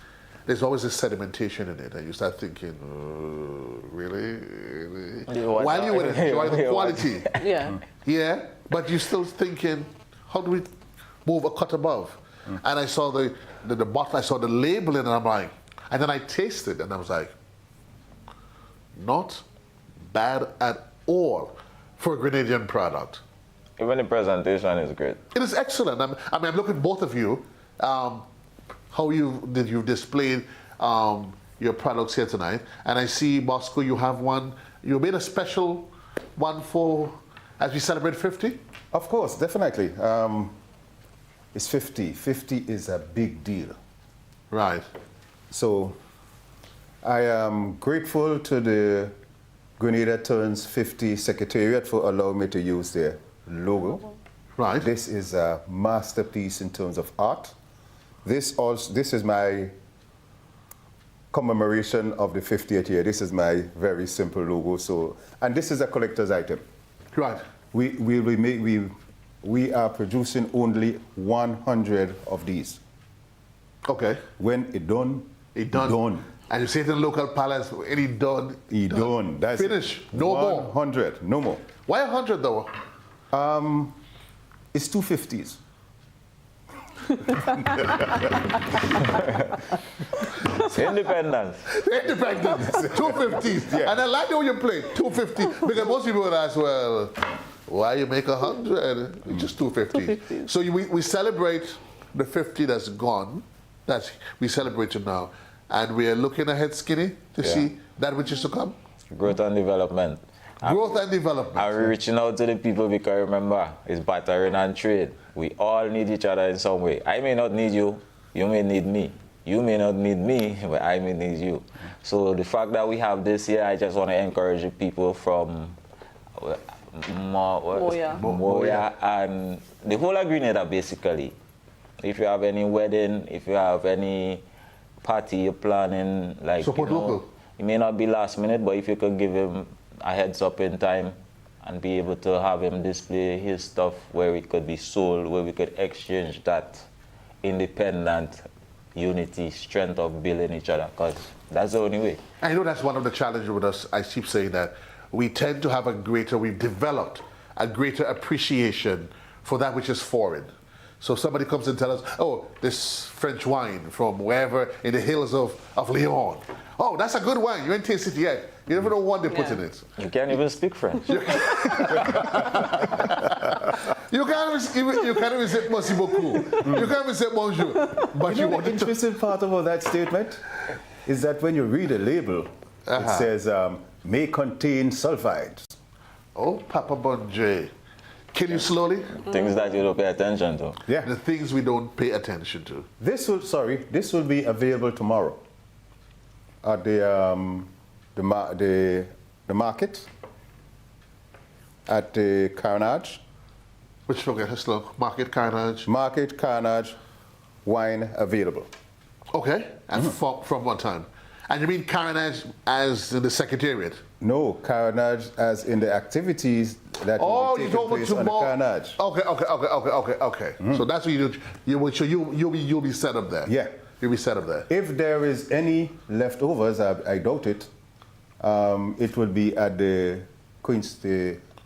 Speaker 2: there's always a sedimentation in it, and you start thinking, really? While you would enjoy the quality. Yeah, but you're still thinking, how do we move a cut above? And I saw the bottle, I saw the labeling, and I'm like, and then I tasted, and I was like, not bad at all for a Grenadian product.
Speaker 3: Even the presentation is great.
Speaker 2: It is excellent. I'm looking at both of you, how you've displayed your products here tonight. And I see, Bosco, you have one. You made a special one for as we celebrate 50?
Speaker 4: Of course, definitely. It's 50. 50 is a big deal.
Speaker 2: Right.
Speaker 4: So I am grateful to the Grenada Turns 50 Secretariat for allowing me to use their logo.
Speaker 2: Right.
Speaker 4: This is a masterpiece in terms of art. This is my commemoration of the 50th year. This is my very simple logo. So, and this is a collector's item.
Speaker 2: Right.
Speaker 4: We are producing only 100 of these.
Speaker 2: Okay.
Speaker 4: When it done,
Speaker 2: It done. And you say it in the local palace, any done?
Speaker 4: It done. That's
Speaker 2: Finish.
Speaker 4: it.
Speaker 2: No more.
Speaker 4: 100. No more.
Speaker 2: Why 100 though?
Speaker 4: It's 250s.
Speaker 3: Independence.
Speaker 2: Independence. 250s.
Speaker 4: Yeah.
Speaker 2: And I like the way you play 250 because most people would ask, well, why you make 100? It's just 250. So we celebrate the 50 that's gone. That's we celebrate it now, and we are looking ahead, Skinny, to see that which is to come.
Speaker 3: Growth and development.
Speaker 2: Growth and development.
Speaker 3: And we're reaching out to the people because remember, it's bartering and trade. We all need each other in some way. I may not need you, you may need me. You may not need me, but I may need you. So the fact that we have this here, I just want to encourage the people from Moya and the whole of Grenada, basically. If you have any wedding, if you have any party you're planning, like
Speaker 2: support local.
Speaker 3: It may not be last minute, but if you could give him a heads up in time and be able to have him display his stuff where it could be sold, where we could exchange that independent unity, strength of building each other, because that's the only way.
Speaker 2: I know that's one of the challenges with us. I keep saying that we tend to have we've developed a greater appreciation for that which is foreign. So somebody comes and tells us, oh, this French wine from wherever in the hills of Lyon. Oh, that's a good wine. You ain't tasted it yet. You never know what they put in it.
Speaker 3: You can't even speak French.
Speaker 2: You can't even say merci beaucoup. You can't even say bonjour. But you want
Speaker 4: the
Speaker 2: to.
Speaker 4: interesting part about that statement is that when you read a label, it says, may contain sulfides.
Speaker 2: Oh, Papa Bonje. Kill you slowly?
Speaker 3: Things that you don't pay attention to.
Speaker 4: Yeah.
Speaker 2: The things we don't pay attention to.
Speaker 4: This will be available tomorrow at the market at the Carnage.
Speaker 2: Which okay, slow. Market Carnage.
Speaker 4: Market Carnage, wine available.
Speaker 2: Okay. And from what time? And you mean Carnage as in the Secretariat?
Speaker 4: No, Carnage as in the activities that will be taking place on the Carnage.
Speaker 2: Okay. So that's what you do. You'll be set up there.
Speaker 4: Yeah.
Speaker 2: You'll be set up there.
Speaker 4: If there is any leftovers, I doubt it, it will be at the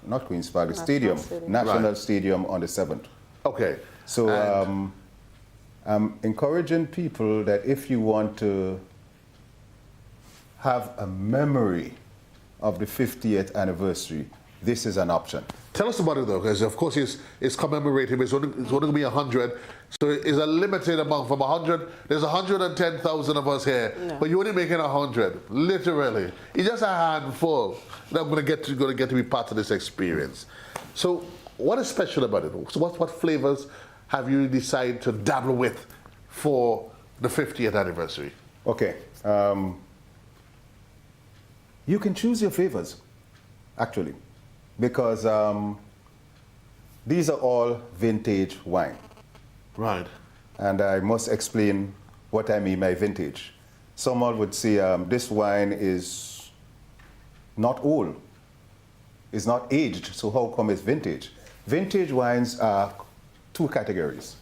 Speaker 4: not Queen's Park, the stadium, National Stadium on the 7th.
Speaker 2: Okay.
Speaker 4: So I'm encouraging people that if you want to have a memory of the 50th anniversary, this is an option.
Speaker 2: Tell us about it though, because of course it's commemorative. It's only going to be 100, so it's a limited amount. From 100, there's 110,000 of us here, but you're only making 100, literally. It's just a handful that I'm going to get to be part of this experience. So, what is special about it? So, what flavors have you decided to dabble with for the 50th anniversary?
Speaker 4: Okay. You can choose your flavors, actually, because these are all vintage wine.
Speaker 2: Right.
Speaker 4: And I must explain what I mean by vintage. Someone would say this wine is not old, it's not aged, so how come it's vintage? Vintage wines are two categories.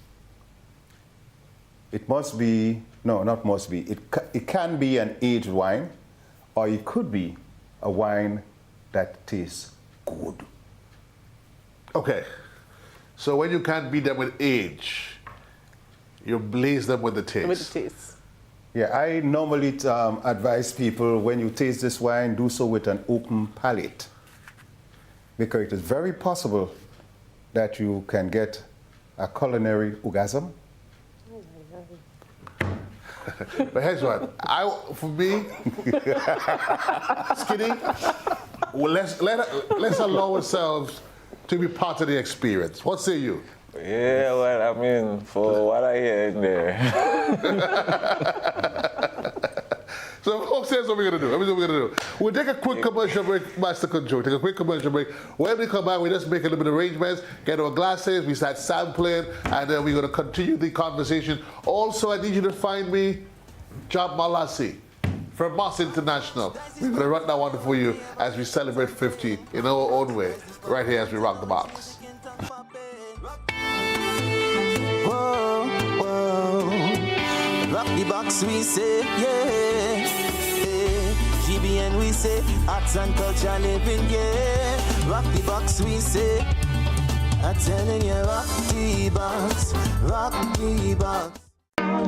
Speaker 4: It must be, no, not must be, it can be an aged wine, or it could be a wine that tastes good.
Speaker 2: Okay. So when you can't beat them with age, you blaze them with the taste.
Speaker 5: With the taste.
Speaker 4: Yeah, I normally advise people when you taste this wine, do so with an open palate. Because it is very possible that you can get a culinary orgasm.
Speaker 2: But here's what, for me, Skinny, well, let's allow ourselves to be part of the experience. What say you?
Speaker 3: Yeah, well, I mean, for what I hear in there.
Speaker 2: So folks, here's what we're going to do. Here's what we're going to do. We'll take a quick commercial break, Master Control. Take a quick commercial break. When we come back, we just make a little bit of arrangements, get our glasses, we start sampling, and then we're going to continue the conversation. Also, I need you to find me Job Malassi from Moss International. We're going to run that one for you as we celebrate 50 in our own way, right here as we rock the box.
Speaker 1: Whoa, whoa. Rock the box, we say, yeah. GBN, we say, arts and culture living, yeah. Rock the box, we say. I'm telling you, rock the box, rock the box.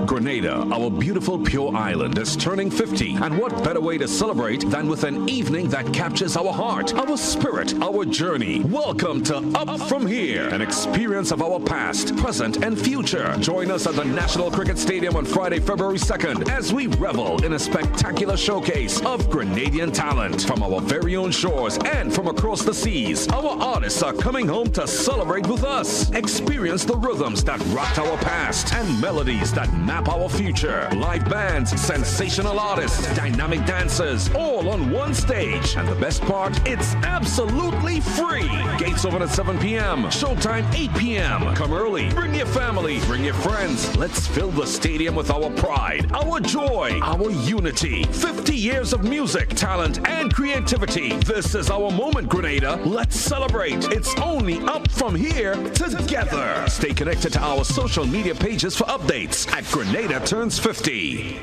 Speaker 6: Grenada, our beautiful pure island, is turning 50. And what better way to celebrate than with an evening that captures our heart, our spirit, our journey. Welcome to Up From Here, an experience of our past, present, and future. Join us at the National Cricket Stadium on Friday, February 2nd, as we revel in a spectacular showcase of Grenadian talent from our very own shores and from across the seas. Our artists are coming home to celebrate with us. Experience the rhythms that rocked our past and melodies that map our future. Live bands, sensational artists, dynamic dancers, all on one stage. And the best part, it's absolutely free. Gates open at 7 p.m. Showtime 8 p.m. Come early. Bring your family. Bring your friends. Let's fill the stadium with our pride, our joy, our unity. 50 years of music, talent, and creativity. This is our moment, Grenada. Let's celebrate. It's only Up From Here together. Stay connected to our social media pages for updates at Grenada Turns 50.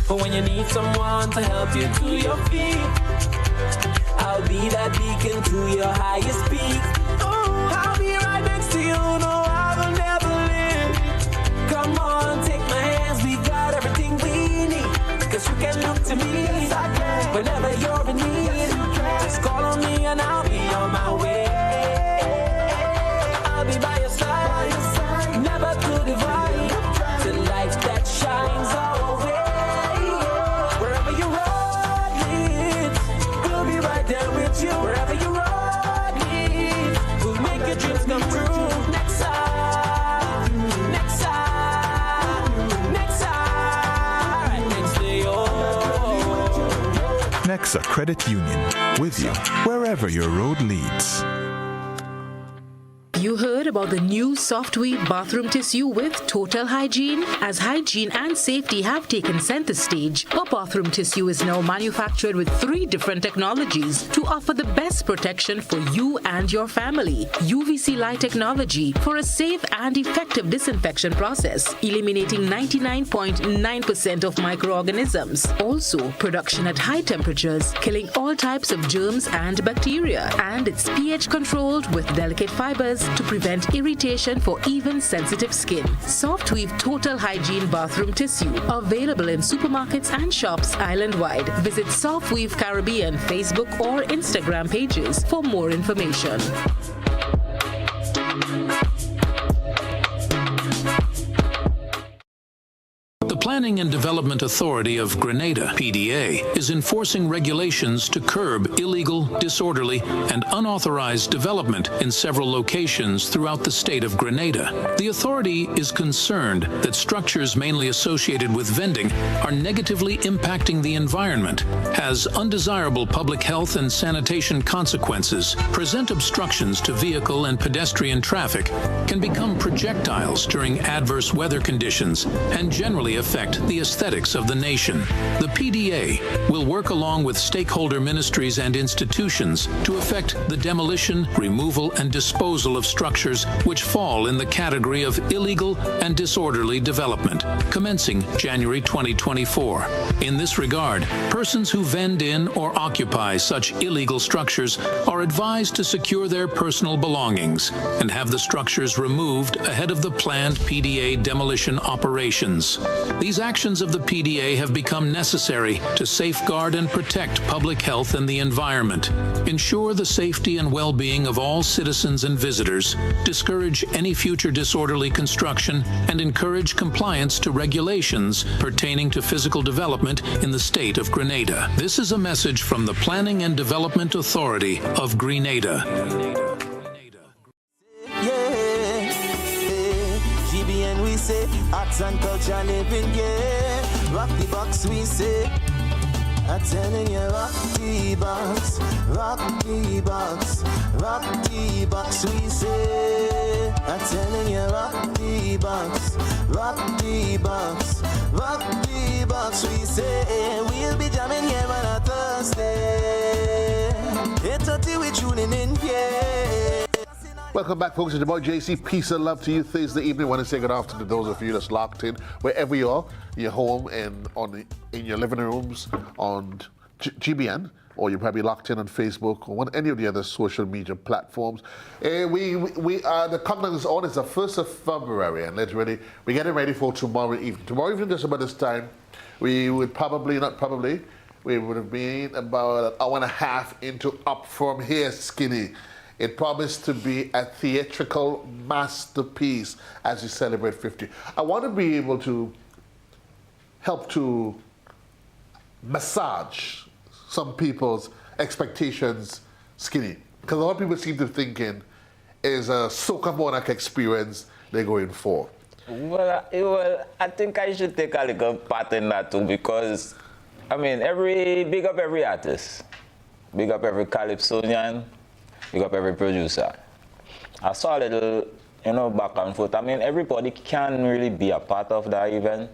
Speaker 7: But when you need someone to help you to your feet, I'll be that beacon to your highest peak. Oh, I'll be right next to you, no, I will never leave. Come on, take my hands, we got everything we need. Cause you can look to me whenever you're in need. Just call on me and I'll be on my way. I'll be by your side, never to divide. The light that shines our way. Wherever your road leads, we'll be right there with you. Wherever your road leads, we'll make your dreams come true. Next side, next side, next side, right next to you.
Speaker 8: Nexa Credit Union, with you wherever your road leads.
Speaker 9: You heard about the new soft weave bathroom tissue with total hygiene? As hygiene and safety have taken center stage, our bathroom tissue is now manufactured with 3 different technologies to offer the best protection for you and your family. UVC light technology for a safe and effective disinfection process, eliminating 99.9% of microorganisms. Also, production at high temperatures, killing all types of germs and bacteria. And it's pH controlled with delicate fibers to prevent irritation for even sensitive skin. Soft Weave Total Hygiene Bathroom Tissue, available in supermarkets and shops island-wide. Visit Soft Weave Caribbean Facebook or Instagram pages for more information.
Speaker 10: The Planning and Development Authority of Grenada, PDA, is enforcing regulations to curb illegal, disorderly, and unauthorized development in several locations throughout the state of Grenada. The authority is concerned that structures mainly associated with vending are negatively impacting the environment, has undesirable public health and sanitation consequences, present obstructions to vehicle and pedestrian traffic, can become projectiles during adverse weather conditions, and generally affect the aesthetics of the nation. The PDA will work along with stakeholder ministries and institutions to effect the demolition, removal, and disposal of structures which fall in the category of illegal and disorderly development, commencing January 2024. In this regard, persons who vend in or occupy such illegal structures are advised to secure their personal belongings and have the structures removed ahead of the planned PDA demolition operations. These actions of the PDA have become necessary to safeguard and protect public health and the environment, ensure the safety and well-being of all citizens and visitors, discourage any future disorderly construction, and encourage compliance to regulations pertaining to physical development in the state of Grenada. This is a message from the Planning and Development Authority of Grenada.
Speaker 1: GBN we say, arts and culture living, yeah. Rock the box we say, I'm telling you, rock the box, rock the box, rock the box we say, I'm telling you, rock the box, rock the box, rock the box we say, we'll be jamming here on a Thursday, 8:30 we tuning in, yeah.
Speaker 2: Welcome back, folks. It's your boy JC. Peace and love to you. Thursday evening. I want to say good afternoon to those of you that's locked in, wherever you are, your home and in your living rooms on GBN, or you're probably locked in on Facebook or on any of the other social media platforms. The countdown is on. It's the 1st of February, and literally we're getting ready for tomorrow evening. Tomorrow evening, just about this time, we would we would have been about an hour and a half into Up From Here Skinny. It promised to be a theatrical masterpiece as we celebrate 50. I want to be able to help to massage some people's expectations, Skinny. Because a lot of people seem to thinking is a Soca Monarch experience they're going for.
Speaker 3: Well, I think I should take a little part in that too, because, I mean, big up every artist, big up every Calypsonian, big up every producer. I saw a little, back and forth. I mean, everybody can really be a part of that event,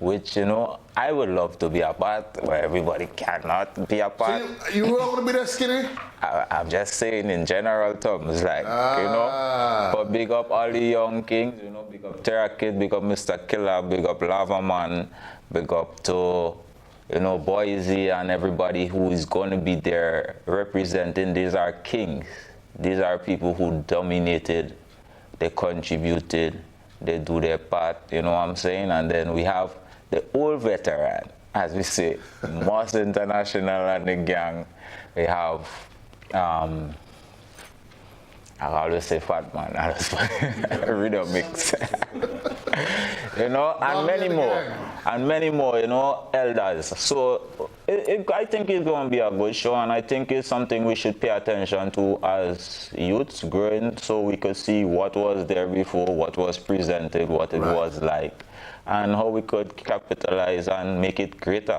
Speaker 3: which, I would love to be a part, where everybody cannot be a part.
Speaker 2: So you were going to be that, Skinny?
Speaker 3: I'm just saying in general terms, but big up all the young kings, big up Terra Kid, big up Mr. Killer, big up Lava Man, big up to Boise and everybody who is going to be there representing. These are kings. These are people who dominated, they contributed, they do their part, you know what I'm saying? And then we have the old veteran, as we say, Moss International and the gang. We have, I always say Fat Man, Rhythm Mix. And many more, elders. So I think it's going to be a good show, and I think it's something we should pay attention to as youths growing, so we could see what was there before, what was presented, what it was like, and how we could capitalize and make it greater,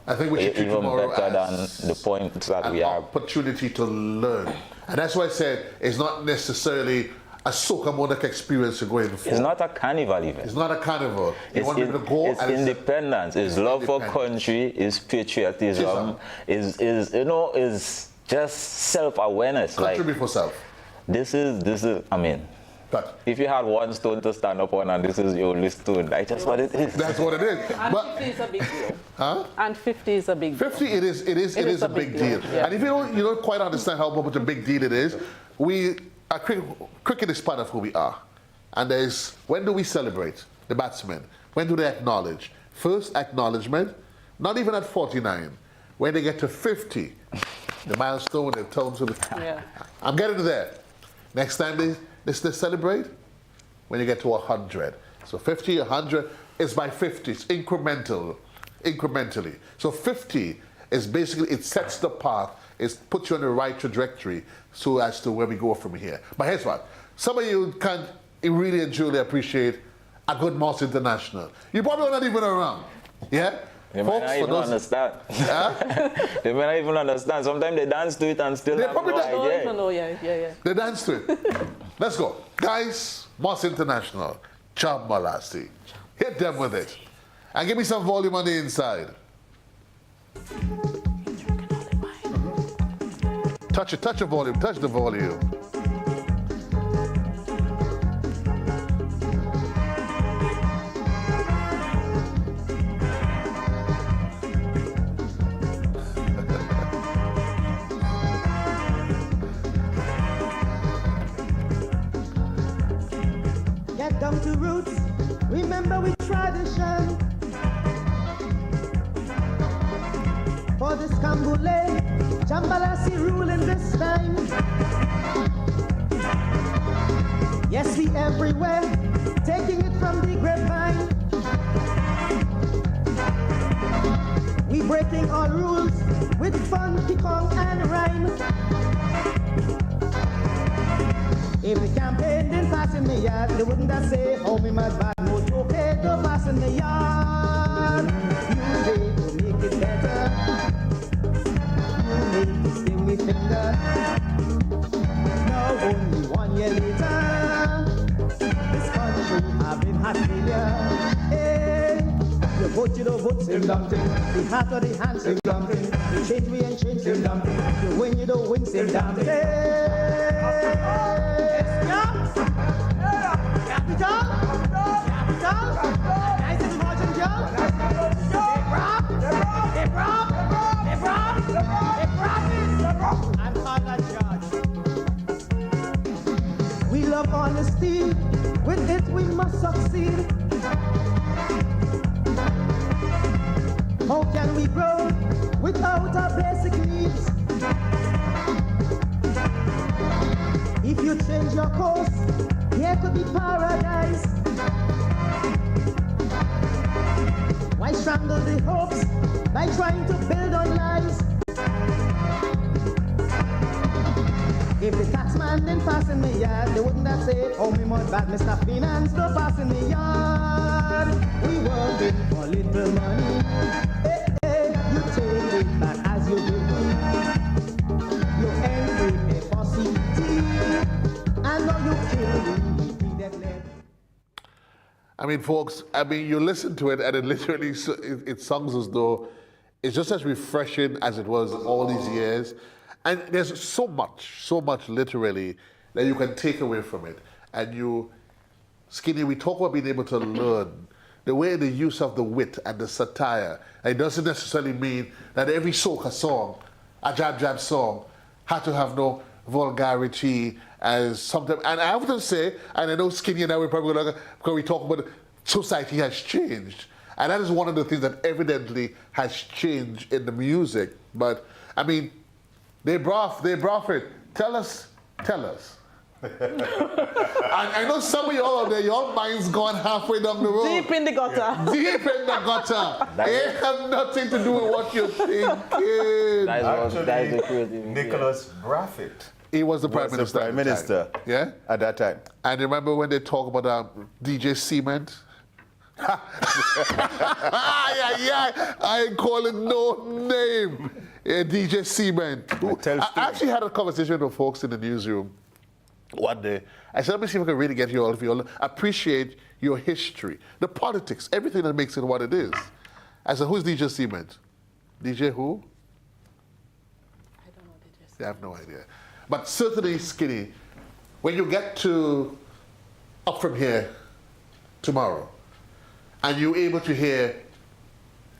Speaker 2: I think we should treat
Speaker 3: even
Speaker 2: tomorrow
Speaker 3: better than
Speaker 2: as
Speaker 3: the points that we have.
Speaker 2: Opportunity to learn. And that's why I said it's not necessarily a Soca Monarch experience you're going for.
Speaker 3: It's not a carnival event.
Speaker 2: It's not a carnival. You want people to go.
Speaker 3: It's independence. It's love for country. It's patriotism. Is just self-awareness.
Speaker 2: Country before self.
Speaker 3: This is. I mean,
Speaker 2: but
Speaker 3: if you had one stone to stand up on, and this is your only stone, that's just what it is.
Speaker 2: That's what it is.
Speaker 5: And
Speaker 2: but
Speaker 5: 50 is a big deal.
Speaker 2: Huh?
Speaker 5: And 50 is a big deal.
Speaker 2: 50, it is a big deal.
Speaker 5: Yeah.
Speaker 2: And if you don't quite understand how much a big deal it is, cricket is part of who we are. And there's, when do we celebrate the batsmen? When do they acknowledge? First acknowledgement, not even at 49. When they get to 50, the milestone, they turn to the...
Speaker 5: Yeah.
Speaker 2: I'm getting there. Next time they celebrate, when you get to 100. So 50, 100 is by 50. It's incrementally. So 50 is basically, it sets the path, it puts you on the right trajectory so as to where we go from here. But here's what. Some of you can really and truly appreciate a good Moss International. You probably not even around. Yeah?
Speaker 3: They might not even understand. They might not even understand. Sometimes they dance to it and still have no idea.
Speaker 5: Yeah.
Speaker 2: They dance to it. Let's go. Guys, Moss International, Chab Malassi. Hit them with it. And give me some volume on the inside. Touch the volume, touch the volume.
Speaker 11: Get down to roots, remember we tradition. Bambule, Jambalasi ruling this time. Yes, we everywhere, taking it from the grapevine. We breaking all rules with fun, picong and rhyme. If the campaign didn't pass in the yard, they wouldn't have say, oh, me mad bad mood, okay, don't pass in the yard. You say to make it better. You make the stingy finger. Now only 1 year later, this country have been heart failure. Hey, you vote, you don't vote, same damn thing. The heart or the hand, same damn thing. You change, we ain't change, same damn thing. You win, you don't win, same damn thing. We love honesty, with it we must succeed. How can we grow without our basic needs? If you change your course, here could be paradise. Why strangle the hopes by trying to build on lies? If the taxman didn't pass in the yard, they wouldn't have said, oh, me mud bad, Mr. Finance, don't pass in the yard. We working for little money. Hey, hey, you take it back as you give me. You ain't a fussy tea, and now you kill me, that leg.
Speaker 2: I mean, folks, you listen to it and it literally, it sounds as though it's just as refreshing as it was all these years. And there's so much literally that you can take away from it. And you, Skinny, we talk about being able to learn the way the use of the wit and the satire. And it doesn't necessarily mean that every soca song, a jab song, had to have no vulgarity as something. And I often say, and I know Skinny and I will probably going to, because we talk about society has changed. And that is one of the things that evidently has changed in the music. But, I mean, they brought it. Tell us. I know some of y'all out there, your mind's gone halfway down the road.
Speaker 5: Deep in the gutter.
Speaker 2: Deep in the gutter. It have nothing to do with what you're thinking.
Speaker 3: That is the crazy
Speaker 4: Nicholas Braffett.
Speaker 2: He was the Prime Minister.
Speaker 4: Prime Minister.
Speaker 2: Yeah?
Speaker 4: At that time.
Speaker 2: And remember when they talk about DJ Cement? Yeah, I ain't calling no name. DJ Cement. I actually had a conversation with folks in the newsroom one day. I said, let me see if I can really get you all of you appreciate your history, the politics, everything that makes it what it is. I said, who's DJ Cement? DJ who?
Speaker 5: I don't know DJ Cement.
Speaker 2: I have no idea. But certainly, Skinny, when you get to Up From Here tomorrow, and you're able to hear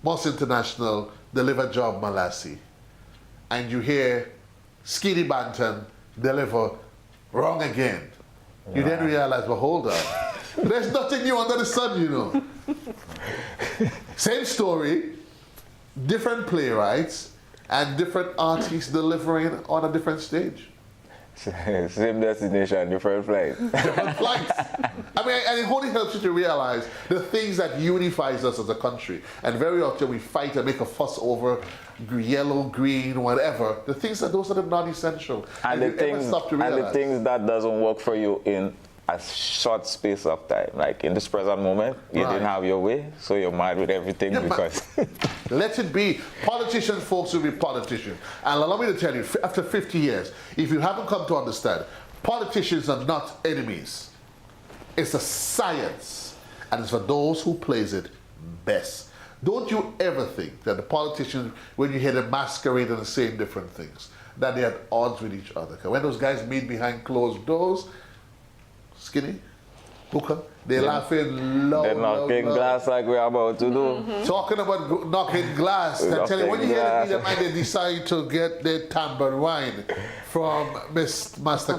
Speaker 2: Moss International deliver Job Malassi, and you hear Skinny Banton deliver Wrong Again, you then realize, well, hold on. There's nothing new under the sun, you know. Same story, different playwrights, and different artists delivering on a different stage.
Speaker 3: Same destination, different flights.
Speaker 2: Different flights. I mean, and it only helps you to realize the things that unifies us as a country. And very often we fight and make a fuss over yellow, green, whatever. The things that those are the non-essential.
Speaker 3: And the things that doesn't work for you in a short space of time. Like in this present moment, you didn't have your way, so you're mad with everything because...
Speaker 2: Let it be. Politicians, folks, will be politicians. And allow me to tell you, after 50 years, if you haven't come to understand, politicians are not enemies. It's a science, and it's for those who plays it best. Don't you ever think that the politicians, when you hear them masquerading and saying different things, that they're at odds with each other. Because when those guys meet behind closed doors, Skinny, Booker, they're laughing loud.
Speaker 3: They're knocking glass like we're about to do.
Speaker 5: Mm-hmm.
Speaker 2: Talking about knocking glass. I tell you, when you hear them meet them, they decide to get their tambourine from Master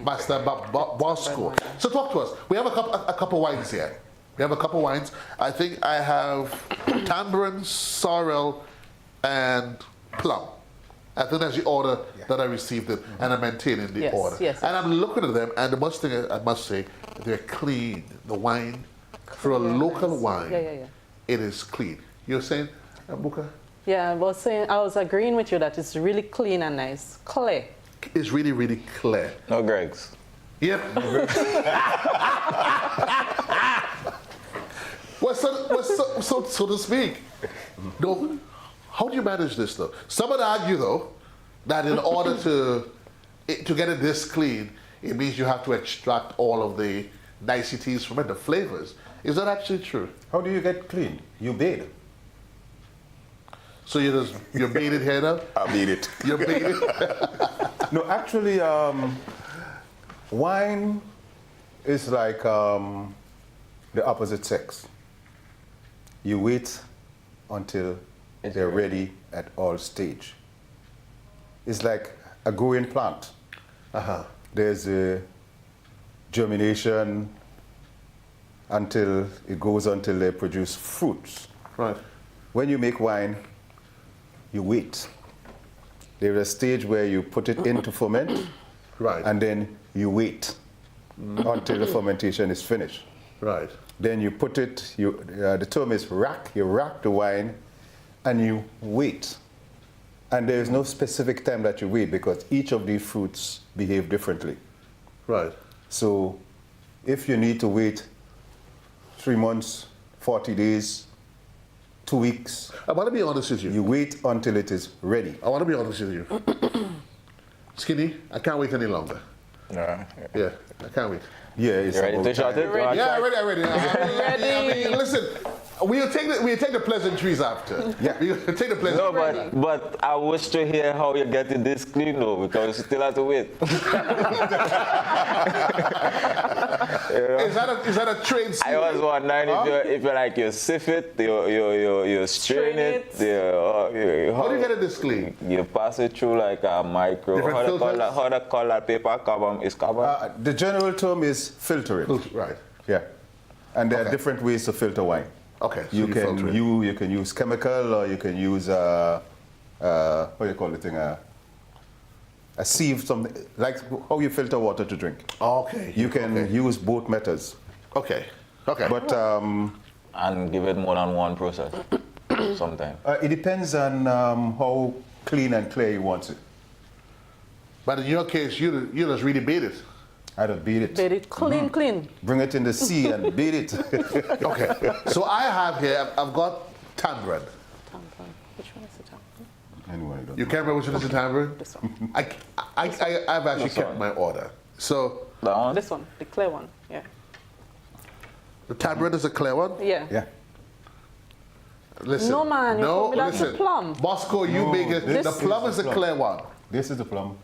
Speaker 2: Bosco. So talk to us. We have a couple wines here. We have a couple wines. I think I have tambourine, sorrel, and plum. I think that's the order that I received it, and I'm maintaining the order.
Speaker 5: Yes.
Speaker 2: And I'm looking at them, and the most thing I must say, they're clean. The wine, for a local wine, it is clean. You're saying, Buka?
Speaker 5: Yeah, I was agreeing with you that it's really clean and nice. Clear.
Speaker 2: It's really, really clear.
Speaker 3: No Greg's.
Speaker 2: Yep. So to speak. No, how do you manage this though? Some would argue though that in order to get it this clean, it means you have to extract all of the niceties from it, the flavors. Is that actually true?
Speaker 4: How do you get clean? You bathe.
Speaker 2: So you're baited here now?
Speaker 4: I beat it.
Speaker 2: You're baited?
Speaker 4: No, actually, wine is like the opposite sex. You wait until they're ready at all stage. It's like a growing plant. There's a germination until it goes until they produce fruits.
Speaker 2: Right.
Speaker 4: When you make wine, you wait. There's a stage where you put it in to ferment,
Speaker 2: right,
Speaker 4: and then you wait until the fermentation is finished.
Speaker 2: Right.
Speaker 4: Then you put it, the term is rack, you rack the wine, and you wait. And there is no specific time that you wait because each of these fruits behave differently.
Speaker 2: Right.
Speaker 4: So if you need to wait 3 months, 40 days, 2 weeks.
Speaker 2: I want to be honest with you.
Speaker 4: You wait until it is ready.
Speaker 2: I want to be honest with you. Skinny, I can't wait any longer.
Speaker 3: No.
Speaker 2: Yeah, I can't wait.
Speaker 4: Yeah, it's
Speaker 3: You ready to shot it?
Speaker 2: Yeah, I'm ready. I mean, listen, we'll take the pleasantries after.
Speaker 4: Yeah.
Speaker 2: We'll take the pleasantries.
Speaker 3: No, but I wish to hear how you get it this clean though, because you still have to wait.
Speaker 2: Is that a trade secret?
Speaker 3: I was wondering if you like you sift it, you strain it.
Speaker 2: How do you get it this clean?
Speaker 3: You pass it through like a micro. How they call that paper? Carbon is carbon.
Speaker 4: The general term is filtering.
Speaker 2: Right.
Speaker 4: Yeah. And there are different ways to filter wine.
Speaker 2: Okay. So
Speaker 4: You can use chemical, or you can use what do you call the thing? A sieve, something like how you filter water to drink.
Speaker 2: Okay.
Speaker 4: You can use both methods.
Speaker 2: Okay. Okay.
Speaker 4: But
Speaker 3: and give it more than one process sometimes.
Speaker 4: it depends on how clean and clear you want it.
Speaker 2: But in your case, you just really beat it.
Speaker 4: I don't beat it.
Speaker 5: Beat it clean, clean.
Speaker 4: Bring it in the sea and beat it.
Speaker 2: Okay. So I have here, I've got tamarind.
Speaker 5: Which one is the tamarind?
Speaker 4: Anyway,
Speaker 2: You can't remember which one is the tamarind?
Speaker 5: This one.
Speaker 2: I've actually kept my order. So
Speaker 3: That one?
Speaker 5: This one, the clear one. Yeah.
Speaker 2: the tamarind is a clear one?
Speaker 5: Yeah.
Speaker 4: Yeah.
Speaker 2: Listen.
Speaker 5: No, man, you told me that's the plum.
Speaker 2: Bosco, you make it. The plum is the clear one.
Speaker 4: This is the plum.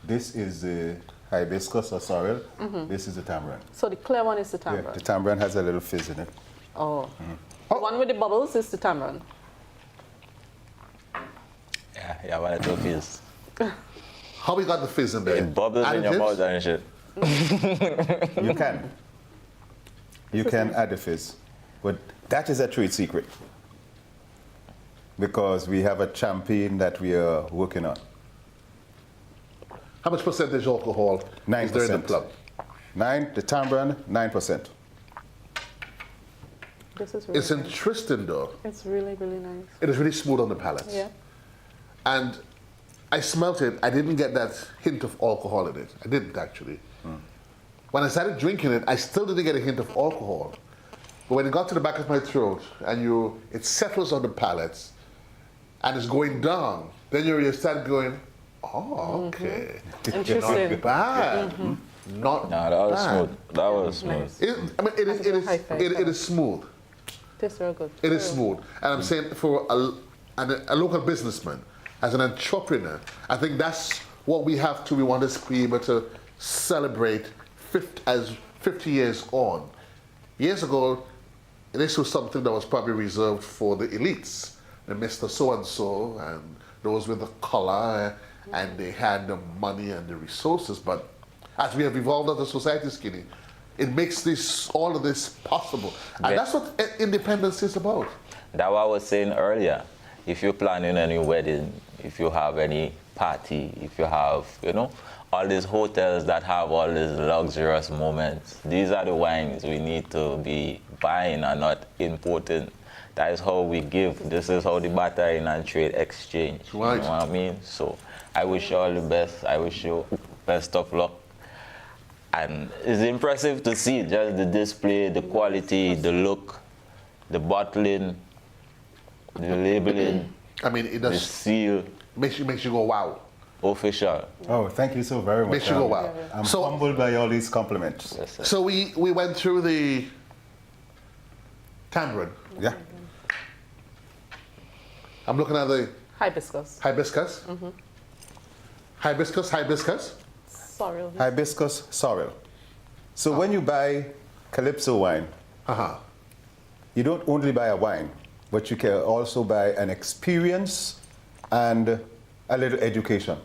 Speaker 4: This is the hibiscus or sorrel. This is the tamarind.
Speaker 5: So the clear one is the
Speaker 4: Yeah,
Speaker 5: tamarind.
Speaker 4: the tamarind has a little fizz in it.
Speaker 5: Oh. The one with the bubbles is the tamarind.
Speaker 3: Yeah, but it feels.
Speaker 2: How we got the fizz in there?
Speaker 3: It bubbles in your mouth and shit.
Speaker 4: You can. You can add the fizz. But that is a trade secret. Because we have a champagne that we are working on.
Speaker 2: How much percentage alcohol
Speaker 4: 9%.
Speaker 2: is there in the plum?
Speaker 4: The tamarind, 9%.
Speaker 5: This is really
Speaker 2: It's
Speaker 5: nice.
Speaker 2: interesting though.
Speaker 5: It's really, really nice.
Speaker 2: It is really smooth on the palate.
Speaker 5: Yeah.
Speaker 2: And I smelt it. I didn't get that hint of alcohol in it. I didn't actually. When I started drinking it, I still didn't get a hint of alcohol. But when it got to the back of my throat and it settles on the palate and it's going down, then you start going, oh, okay.
Speaker 5: Interesting.
Speaker 2: Not bad. Not
Speaker 3: No, that was
Speaker 2: bad.
Speaker 3: smooth. That was smooth.
Speaker 5: Nice.
Speaker 2: It is smooth.
Speaker 5: Tastes very good.
Speaker 2: It is smooth. And I'm saying for a local businessman, as an entrepreneur, I think that's what we have to. We want to be able to celebrate 50 years on. Years ago, this was something that was probably reserved for the elites, the Mr. So-and-so, and those with the collar, and they had the money and the resources. But as we have evolved as a society, Skinny, it makes all of this possible. And that's what independence is about.
Speaker 3: That's what I was saying earlier. If you're planning any wedding, if you have any party, if you have, you know, all these hotels that have all these luxurious moments, these are the wines we need to be buying and not importing. That is how we give. This is how the bartering and trade exchange.
Speaker 2: Right.
Speaker 3: You know what I mean? So I wish you all the best. I wish you best of luck. And it's impressive to see just the display, the quality, the look, the bottling, the labeling.
Speaker 2: I mean, it
Speaker 3: the
Speaker 2: does
Speaker 3: seal.
Speaker 2: makes you go wow.
Speaker 3: Official.
Speaker 4: Oh, thank you so very much.
Speaker 2: Makes you go wow.
Speaker 4: I'm
Speaker 2: So-
Speaker 4: humbled by all these compliments.
Speaker 3: Yes, sir.
Speaker 2: So we went through the tamarind.
Speaker 4: Yeah.
Speaker 2: I'm looking at the
Speaker 5: Hibiscus.
Speaker 2: hibiscus. Hibiscus.
Speaker 5: Sorrel.
Speaker 4: Hibiscus sorrel. So when you buy Calypso wine, you don't only buy a wine, but you can also buy an experience and a little education.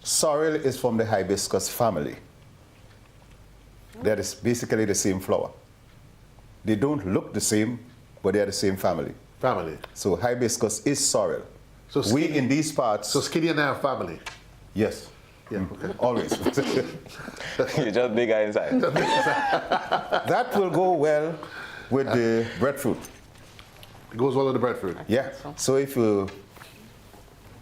Speaker 4: Sorrel is from the hibiscus family. That is basically the same flower. They don't look the same, but they are the same family.
Speaker 2: Family.
Speaker 4: So hibiscus is sorrel.
Speaker 2: So
Speaker 4: we
Speaker 2: Skinny-
Speaker 4: in these parts.
Speaker 2: So Skinny and I are family.
Speaker 4: Yes.
Speaker 2: Yeah. Okay.
Speaker 4: Always.
Speaker 3: You're just bigger inside.
Speaker 4: That will go well with the breadfruit.
Speaker 2: It goes well with the breadfruit.
Speaker 4: Yeah. So if you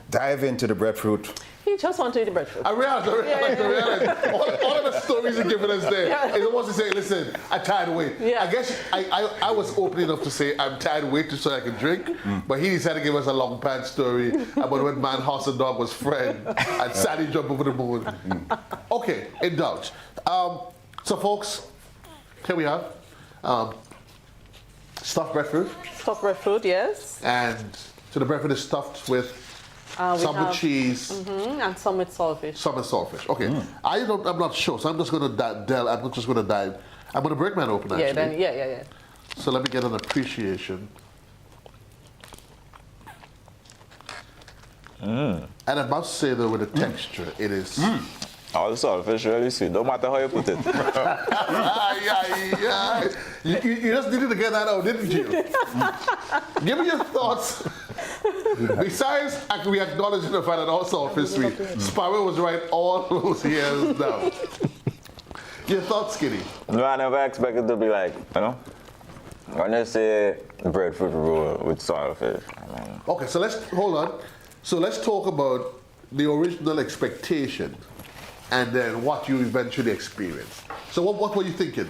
Speaker 4: dive into the breadfruit,
Speaker 5: He just wanted to eat the breadfruit.
Speaker 2: I realize. All of the stories you're giving us there is almost to say, listen, I'm tired of waiting.
Speaker 5: Yeah.
Speaker 2: I guess I was open enough to say I'm tired of waiting so I can drink, but he decided to give us a long pants story about when man, horse, and dog was friend and Sally jumped over the moon. Okay, indulge. So folks, here we are. Stuffed breadfruit.
Speaker 5: Stuffed breadfruit, yes.
Speaker 2: And so the breadfruit is stuffed with some with cheese.
Speaker 5: And some with saltfish.
Speaker 2: Some with saltfish. Okay. I'm not sure, so I'm just going to dive. I'm just going to dive. I'm going to break mine open actually.
Speaker 5: Yeah, then, yeah.
Speaker 2: So let me get an appreciation. And I must say though, with the texture, it is.
Speaker 3: All the saltfish really sweet, no matter how you put it.
Speaker 2: You just needed to get that out, didn't you? Give me your thoughts. Besides, we acknowledge the fact that all saltfish sweet. Sparrow was right all those years now. Your thoughts, Skinny?
Speaker 3: No, I never expected to be like, you know, when they say breadfruit roll with saltfish. I mean,
Speaker 2: Okay, so hold on. So let's talk about the original expectation and then what you eventually experienced. So what were you thinking?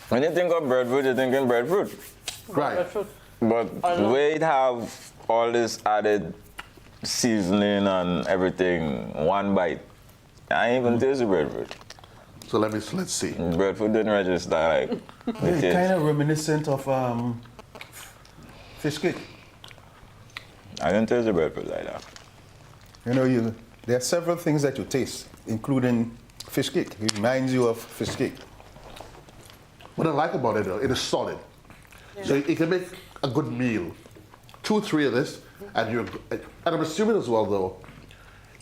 Speaker 3: when you think of breadfruit, you're thinking breadfruit.
Speaker 2: Right.
Speaker 5: Breadfruit.
Speaker 3: But the way it have all this added seasoning and everything, one bite, I ain't even taste the breadfruit.
Speaker 2: So let's see.
Speaker 3: Breadfruit didn't register like the
Speaker 4: it's
Speaker 3: taste.
Speaker 4: kind of reminiscent of fish cake.
Speaker 3: I didn't taste the breadfruit like that.
Speaker 4: You know, there are several things that you taste, including fish cake. It reminds you of fish cake.
Speaker 2: What I like about it though, it is solid. So it can make a good meal. 2 or 3 of this, and I'm assuming as well though,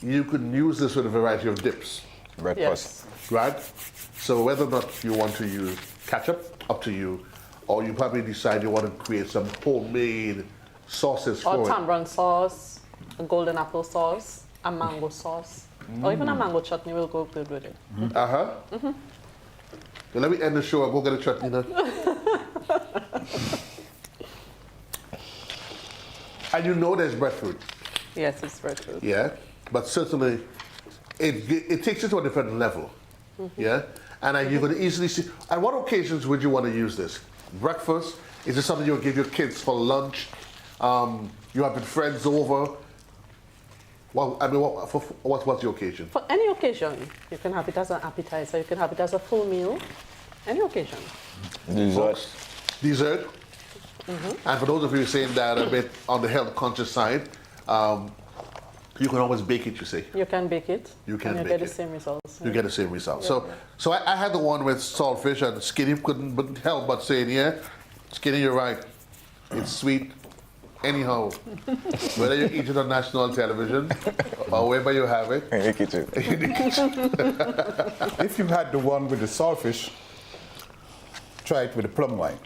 Speaker 2: you can use this with a variety of dips,
Speaker 3: Breakfast.
Speaker 2: right? So whether or not you want to use ketchup, up to you, or you probably decide you want to create some homemade sauces
Speaker 5: Or
Speaker 2: for it.
Speaker 5: tamarind sauce, a golden apple sauce, a mango sauce, or even a mango chutney will go good with it.
Speaker 2: So let me end the show and go get a chutney now. And you know there's breadfruit,
Speaker 5: Yes, it's breadfruit.
Speaker 2: yeah? But certainly it takes it to a different level, yeah? And you're going to easily see, at what occasions would you want to use this? Breakfast? Is this something you'll give your kids for lunch? You have friends over? Well, I mean, what's your occasion?
Speaker 5: For any occasion, you can have it as an appetizer, you can have it as a full meal, any occasion.
Speaker 3: Dessert.
Speaker 2: Dessert? And for those of you saying that a bit on the health conscious side, you can always bake it, you say.
Speaker 5: You can bake it,
Speaker 2: You can
Speaker 5: and you
Speaker 2: bake
Speaker 5: get
Speaker 2: it.
Speaker 5: the same results.
Speaker 2: You get the same result. So I had the one with saltfish, and Skinny couldn't help but saying, yeah, Skinny, you're right. It's sweet. Anyhow, whether you eat it on national television or wherever you have it.
Speaker 3: In the kitchen.
Speaker 4: If you had the one with the saltfish, try it with the plum wine.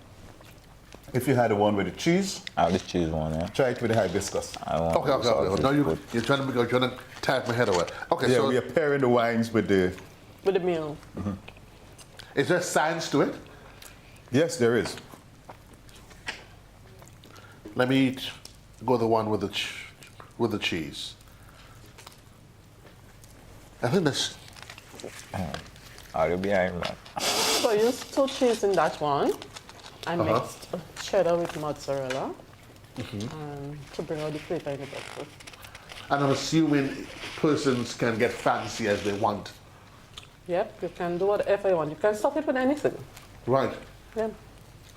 Speaker 4: If you had the one with the cheese,
Speaker 3: I'll just choose one, yeah.
Speaker 4: try it with the hibiscus.
Speaker 3: I want
Speaker 2: Okay. Now you're trying to tap my head away. Okay,
Speaker 4: Yeah,
Speaker 2: so
Speaker 4: we are pairing the wines with the...
Speaker 5: With the meal.
Speaker 2: is there science to it?
Speaker 4: Yes, there is.
Speaker 2: Let me go the one with the cheese. I think that's
Speaker 3: I'll be behind, man.
Speaker 5: So I used 2 cheese in that one. I mixed cheddar with mozzarella to bring out the flavor in the breakfast.
Speaker 2: and I'm assuming persons can get fancy as they want.
Speaker 5: Yep, you can do whatever you want. You can stuff it with anything.
Speaker 2: Right.
Speaker 5: Yeah.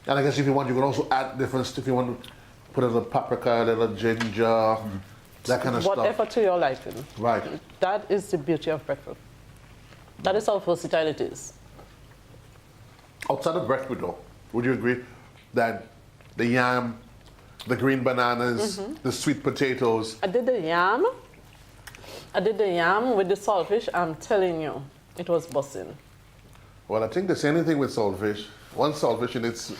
Speaker 2: And I guess if you want, you can also add different stuff. If you want to put a little paprika, a little ginger, that kind of
Speaker 5: Whatever
Speaker 2: stuff.
Speaker 5: to your liking.
Speaker 2: Right.
Speaker 5: That is the beauty of breakfast. That is how versatile it is.
Speaker 2: Outside of breakfast, though, would you agree that the yam, the green bananas, the sweet potatoes?
Speaker 5: I did the yam with the saltfish. I'm telling you, it was busting.
Speaker 2: Well, I think the same thing with saltfish. One saltfish and it's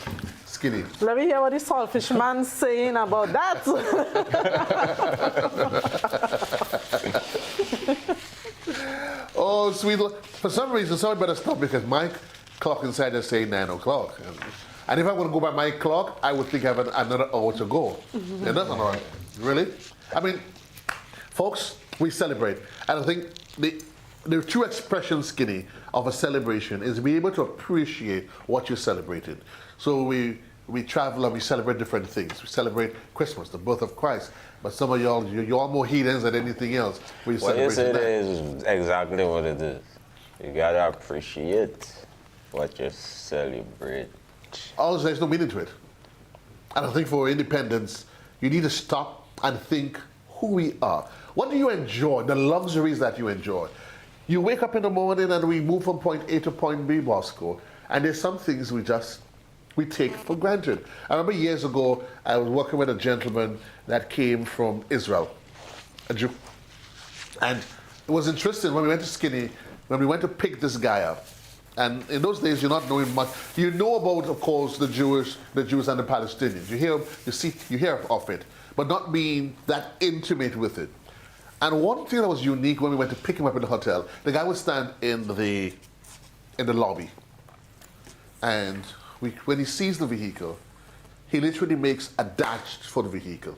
Speaker 2: skinny.
Speaker 5: Let me hear what the saltfish man's saying about that.
Speaker 2: Oh, sweet. For some reason, somebody better stop because my clock inside is saying 9 o'clock. And if I'm going to go by my clock, I would think I have another hour to go. And that's not right. Really? I mean, folks, we celebrate. And I think the true expression, Skinny, of a celebration is be able to appreciate what you're celebrating. So we travel and we celebrate different things. We celebrate Christmas, the birth of Christ. But some of y'all, you're all more heathens than anything else. We
Speaker 3: What you
Speaker 2: celebrate
Speaker 3: said
Speaker 2: that.
Speaker 3: is exactly what it is. You gotta appreciate what you celebrate.
Speaker 2: Also, there's no meaning to it. And I think for independence, you need to stop and think who we are. What do you enjoy? The luxuries that you enjoy. You wake up in the morning and we move from point A to point B, Bosco, and there's some things we take for granted. I remember years ago, I was working with a gentleman that came from Israel, a Jew. And it was interesting when we went to Skinny, when we went to pick this guy up. And in those days, you're not knowing much. You know about, of course, the Jews and the Palestinians. You hear of it, but not being that intimate with it. And one thing that was unique when we went to pick him up in the hotel, the guy would stand in the lobby, and when he sees the vehicle, he literally makes a dash for the vehicle.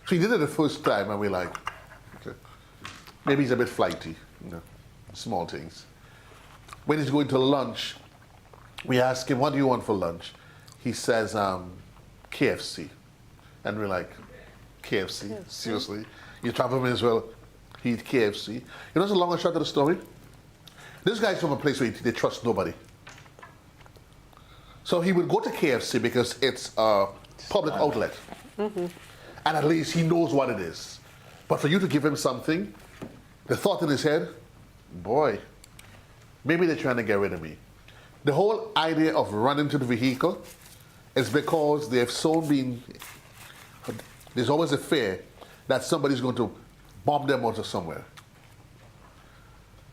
Speaker 2: So he did it the first time, and we're like, okay, maybe he's a bit flighty, small things. When he's going to lunch, we ask him, what do you want for lunch? He says, KFC. And we're like, KFC? Seriously? You travel from Israel, he eat KFC. You know what's the long and short of the story? This guy's from a place where they trust nobody. So he would go to KFC because it's a public outlet. And at least he knows what it is. But for you to give him something, the thought in his head, boy, maybe they're trying to get rid of me. The whole idea of running to the vehicle is because there's always a fear that somebody's going to bomb them out of somewhere.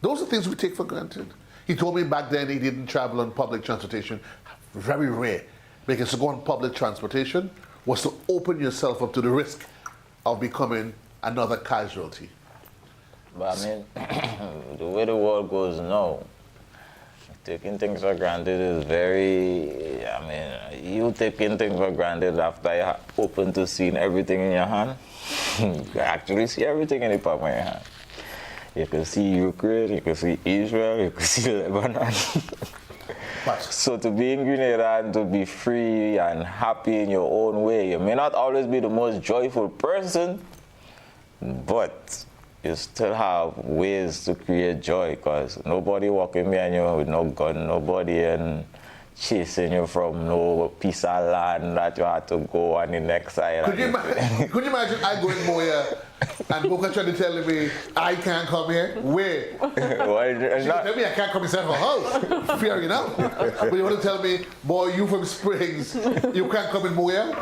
Speaker 2: Those are things we take for granted. He told me back then he didn't travel on public transportation. Very rare. Because to go on public transportation was to open yourself up to the risk of becoming another casualty.
Speaker 3: But I mean, the way the world goes now, taking things for granted is you taking things for granted after you're open to seeing everything in your hand. You can actually see everything in the palm of your hand. You can see Ukraine, you can see Israel, you can see Lebanon. So to be in Grenada and to be free and happy in your own way, you may not always be the most joyful person, but you still have ways to create joy because nobody walking behind you with no gun, nobody and chasing you from no piece of land that you had to go on the next side.
Speaker 2: Could you imagine I go in Moya and Boca trying to tell me I can't come here? Where? She tell me I can't come inside her house. Fair enough. But you want to tell me, boy, you from Springs, you can't come in Moya?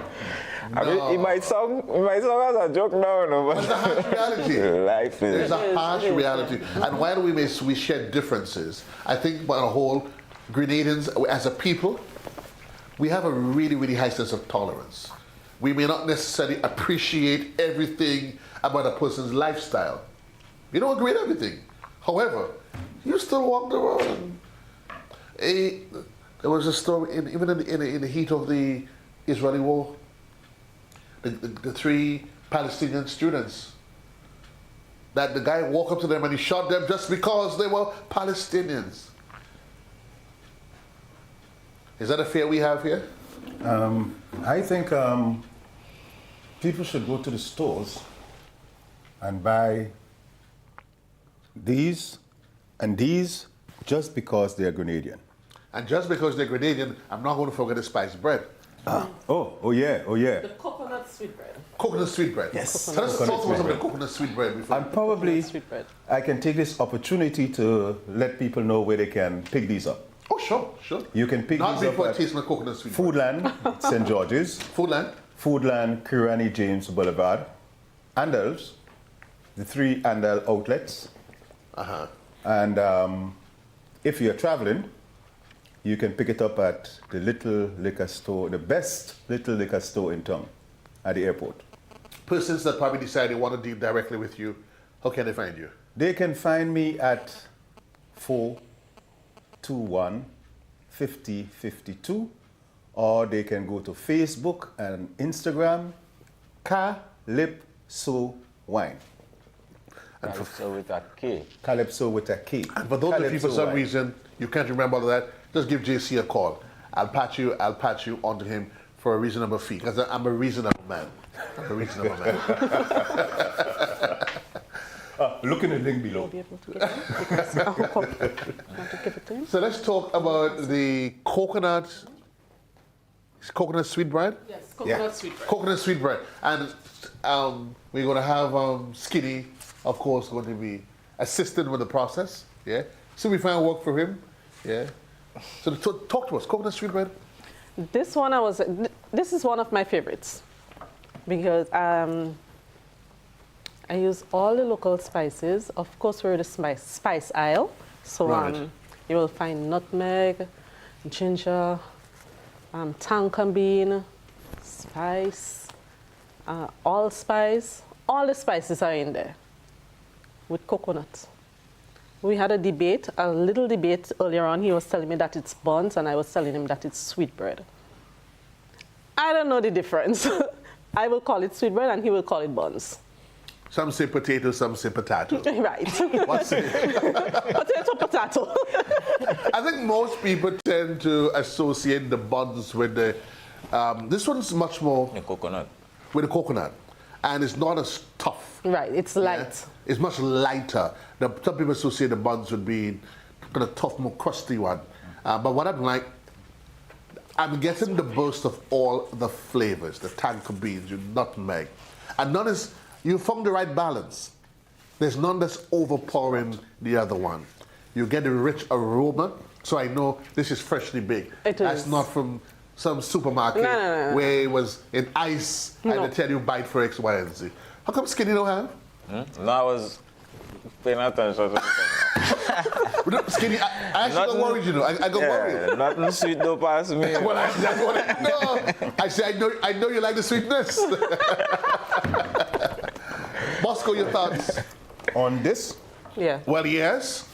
Speaker 3: I mean, it might sound as a joke now, no, but
Speaker 2: it's a harsh reality.
Speaker 3: Life is.
Speaker 2: There's a harsh reality. And while we share differences, I think on a whole, Grenadans as a people, we have a really, really high sense of tolerance. We may not necessarily appreciate everything about a person's lifestyle. We don't agree with everything. However, you still walk the road. There was a story, even in the heat of the Israeli war, the 3 Palestinian students, that the guy walked up to them and he shot them just because they were Palestinians. Is that a fear we have here?
Speaker 4: I think people should go to the stores and buy these and these just because they're Grenadian.
Speaker 2: And just because they're Grenadian, I'm not going to forget the spiced bread.
Speaker 4: Oh yeah.
Speaker 5: The coconut sweet bread.
Speaker 2: Coconut sweet bread.
Speaker 4: Yes.
Speaker 2: Tell us about some of the coconut sweet bread before.
Speaker 4: And probably
Speaker 5: Sweet bread.
Speaker 4: I can take this opportunity to let people know where they can pick these up.
Speaker 2: Oh, sure.
Speaker 4: You can pick
Speaker 2: Not
Speaker 4: these up
Speaker 2: before
Speaker 4: at
Speaker 2: tasting the coconut sweet bread.
Speaker 4: Foodland, St. George's.
Speaker 2: Foodland.
Speaker 4: Foodland, Kirani James Boulevard, Andals, the 3 Andal outlets. And if you're traveling, you can pick it up at the little liquor store, the best little liquor store in town, at the airport.
Speaker 2: Persons that probably decide they want to deal directly with you, how can they find you?
Speaker 4: They can find me at 421 5052, or they can go to Facebook and Instagram, Calypso Wine.
Speaker 3: Calypso with a K.
Speaker 4: Calypso with a K.
Speaker 2: And for those of you, for some reason, you can't remember all of that, just give JC a call. I'll patch you onto him for a reasonable fee, because I'm a reasonable man.
Speaker 4: Look in the link below.
Speaker 5: Be able to get it because I hook up. Want to give it to him?
Speaker 2: So let's talk about the coconut sweet bread?
Speaker 5: Yes, coconut sweet bread.
Speaker 2: Coconut sweet bread. And we're going to have Skinny, of course, going to be assisting with the process. Yeah. So we find work for him. Yeah. So talk to us. Coconut sweet bread.
Speaker 5: This is one of my favorites because I use all the local spices. Of course, we're the spice aisle. So
Speaker 2: Right.
Speaker 5: You will find nutmeg, ginger, tonka bean, spice, allspice. All the spices are in there with coconut. We had a little debate earlier on. He was telling me that it's buns, and I was telling him that it's sweet bread. I don't know the difference. I will call it sweet bread, and he will call it buns.
Speaker 2: Some say potato, some say potato.
Speaker 5: Right.
Speaker 2: What's it?
Speaker 5: Potato.
Speaker 2: I think most people tend to associate the buns with the. This one's much more
Speaker 3: The coconut.
Speaker 2: with the coconut, and it's not as tough.
Speaker 5: Right, it's light.
Speaker 2: Yeah? It's much lighter. Some people associate the buns with being kind of tough, more crusty one. But what I'm like, I'm getting the burst of all the flavors, the tonka beans, your nutmeg, and none is. You found the right balance. There's none that's overpowering the other one. You get a rich aroma, so I know this is freshly baked. That's not from some supermarket
Speaker 5: No.
Speaker 2: where it was in ice and they tell you buy it for X, Y, and Z. How come Skinny don't have?
Speaker 3: No, I was paying attention to
Speaker 2: Skinny, I actually got worried, you know. I got worried.
Speaker 3: Nothing sweet don't pass me.
Speaker 2: Well, that's what I say, I know you like the sweetness. Bosco, your thoughts?
Speaker 4: On this?
Speaker 5: Yeah.
Speaker 2: Well, yes.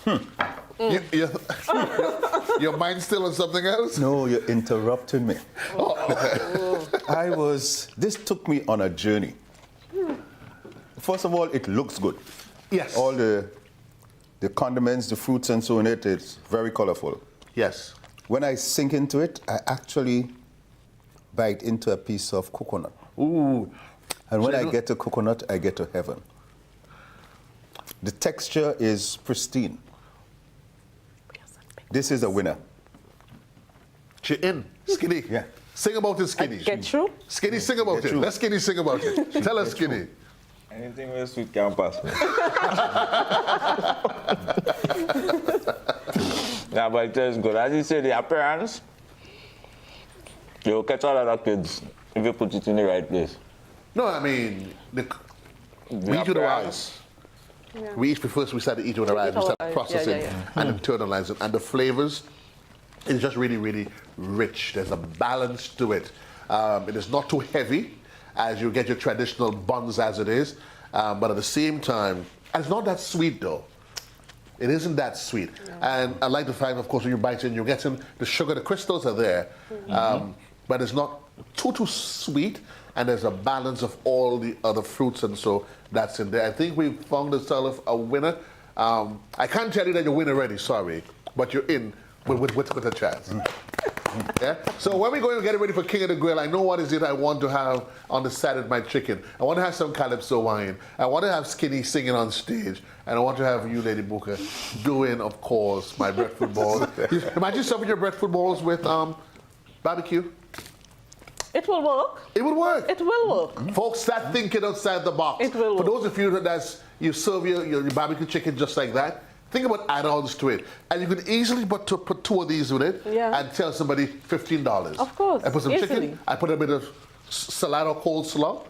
Speaker 2: Your mind's still on something else?
Speaker 4: No, you're interrupting me. This took me on a journey. First of all, it looks good.
Speaker 2: Yes.
Speaker 4: All the condiments, the fruits and so on it's very colorful.
Speaker 2: Yes.
Speaker 4: When I sink into it, I actually bite into a piece of coconut.
Speaker 2: Ooh.
Speaker 4: And when I get to coconut, I get to heaven. The texture is pristine. This is a winner.
Speaker 2: She in. Skinny.
Speaker 4: Yeah.
Speaker 2: Sing about it, Skinny.
Speaker 5: Get through?
Speaker 2: Skinny, sing about
Speaker 4: Get
Speaker 2: it.
Speaker 4: through.
Speaker 2: Let Skinny sing about it. Tell us, Skinny.
Speaker 3: Anything with sweet can pass me. Yeah, but it tastes good. As you say, the appearance, you'll catch a lot of kids if you put it in the right place.
Speaker 2: No, I mean, we eat with our eyes.
Speaker 5: Yeah.
Speaker 2: We eat first, we start to eat with our eyes. We start
Speaker 5: eyes.
Speaker 2: processing
Speaker 5: Yeah.
Speaker 2: and internalize it. And the flavors It's just really, really rich. There's a balance to it. It is not too heavy as you get your traditional buns as it is, but at the same time, and it's not that sweet though. It isn't that sweet. No. And I like the fact, of course, when you bite in, you're getting the sugar, the crystals are there, but it's not too sweet, and there's a balance of all the other fruits, and so that's in there. I think we found ourselves a winner. I can't tell you that you're winning already, sorry, but you're in with a chance. Yeah? So when we go and get ready for King of the Grill, I know what is it I want to have on the side of my chicken. I want to have some Calypso wine. I want to have Skinny singing on stage. And I want to have you, Lady Booker, doing, of course, my breadfruit balls. Imagine serving your breadfruit balls with barbecue.
Speaker 5: It will work.
Speaker 2: It will work.
Speaker 5: It will work.
Speaker 2: Folks, start thinking outside the box.
Speaker 5: It will work.
Speaker 2: For those of you that you serve your barbecue chicken just like that, think about add-ons to it. And you could easily put two of these with it and tell somebody $15.
Speaker 5: Of course.
Speaker 2: I put some
Speaker 5: easily.
Speaker 2: chicken, I put a bit of salad or coleslaw,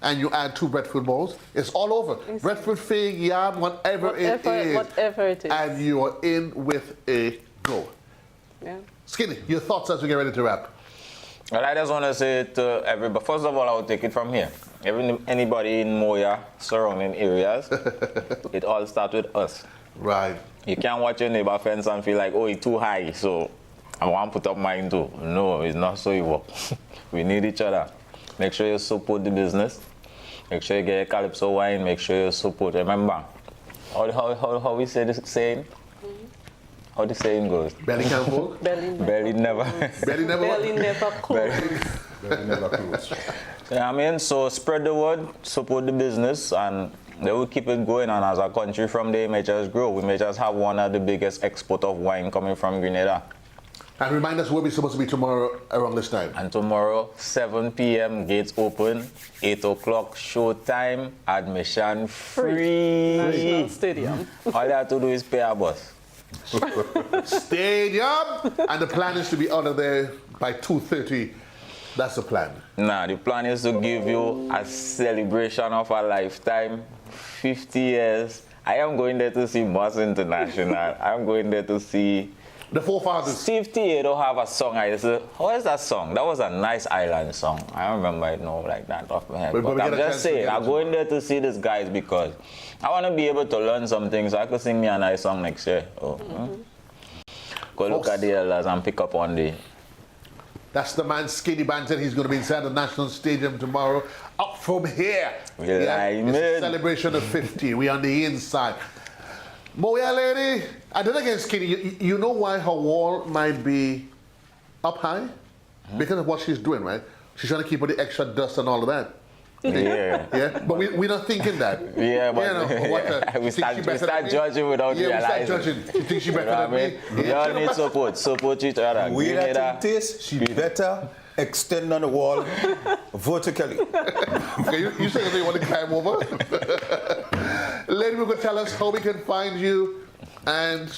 Speaker 2: and you add 2 breadfruit balls. It's all over. Easily. Breadfruit, fig, yam, whatever it is.
Speaker 5: Whatever it is.
Speaker 2: And you are in with a go.
Speaker 5: Yeah.
Speaker 2: Skinny, your thoughts as we get ready to wrap?
Speaker 3: Well, I just want to say to everybody, first of all, I'll take it from here. Anybody in Moya, surrounding areas, it all starts with us.
Speaker 2: Right.
Speaker 3: You can't watch your neighbor fence and feel like, oh, it's too high, so I want to put up mine too. No, it's not so you work. We need each other. Make sure you support the business. Make sure you get Calypso wine. Make sure you support. Remember, how we say this saying? How the saying goes?
Speaker 2: Belly can't full?
Speaker 3: Belly never.
Speaker 2: Belly never.
Speaker 5: Belly never close.
Speaker 4: Belly never close.
Speaker 3: Yeah, I mean, so spread the word, support the business, and they will keep it going. And as a country from there, may just grow. We may just have one of the biggest export of wine coming from Grenada.
Speaker 2: And remind us where we're supposed to be tomorrow around this time.
Speaker 3: And tomorrow, 7 p.m., gates open, 8 o'clock, show time, admission free.
Speaker 5: National Stadium.
Speaker 3: All you have to do is pay a bus.
Speaker 2: Stadium! And the plan is to be out of there by 2:30. That's the plan.
Speaker 3: Nah, the plan is to give you a celebration of a lifetime, 50 years. I am going there to see Moss International. I'm going there to see
Speaker 2: the forefathers.
Speaker 3: Steve T. don't have a song. I said, how is that song? That was a nice island song. I don't remember it now like that off my head. But I'm just saying, I'm going there to see these guys because I want to be able to learn some things so I could sing me a nice song next year. Go look at the elders and pick up on the...
Speaker 2: That's the man, Skinny Banton. He's going to be inside the National Stadium tomorrow. Up from here. It's a celebration of 50. We're on the inside. Moya lady, and then again, Skinny, you know why her wall might be up high? Because of what she's doing, right? She's trying to keep all the extra dust and all of that.
Speaker 3: Yeah.
Speaker 2: Yeah, but we're not thinking that.
Speaker 3: Yeah, but we start judging without realizing.
Speaker 2: We start judging. You think she better than me?
Speaker 3: We all need support. Support each other.
Speaker 4: We that this, she better extend on the wall vertically.
Speaker 2: Okay, you say you want to climb over? Lady, we could tell us how we can find you and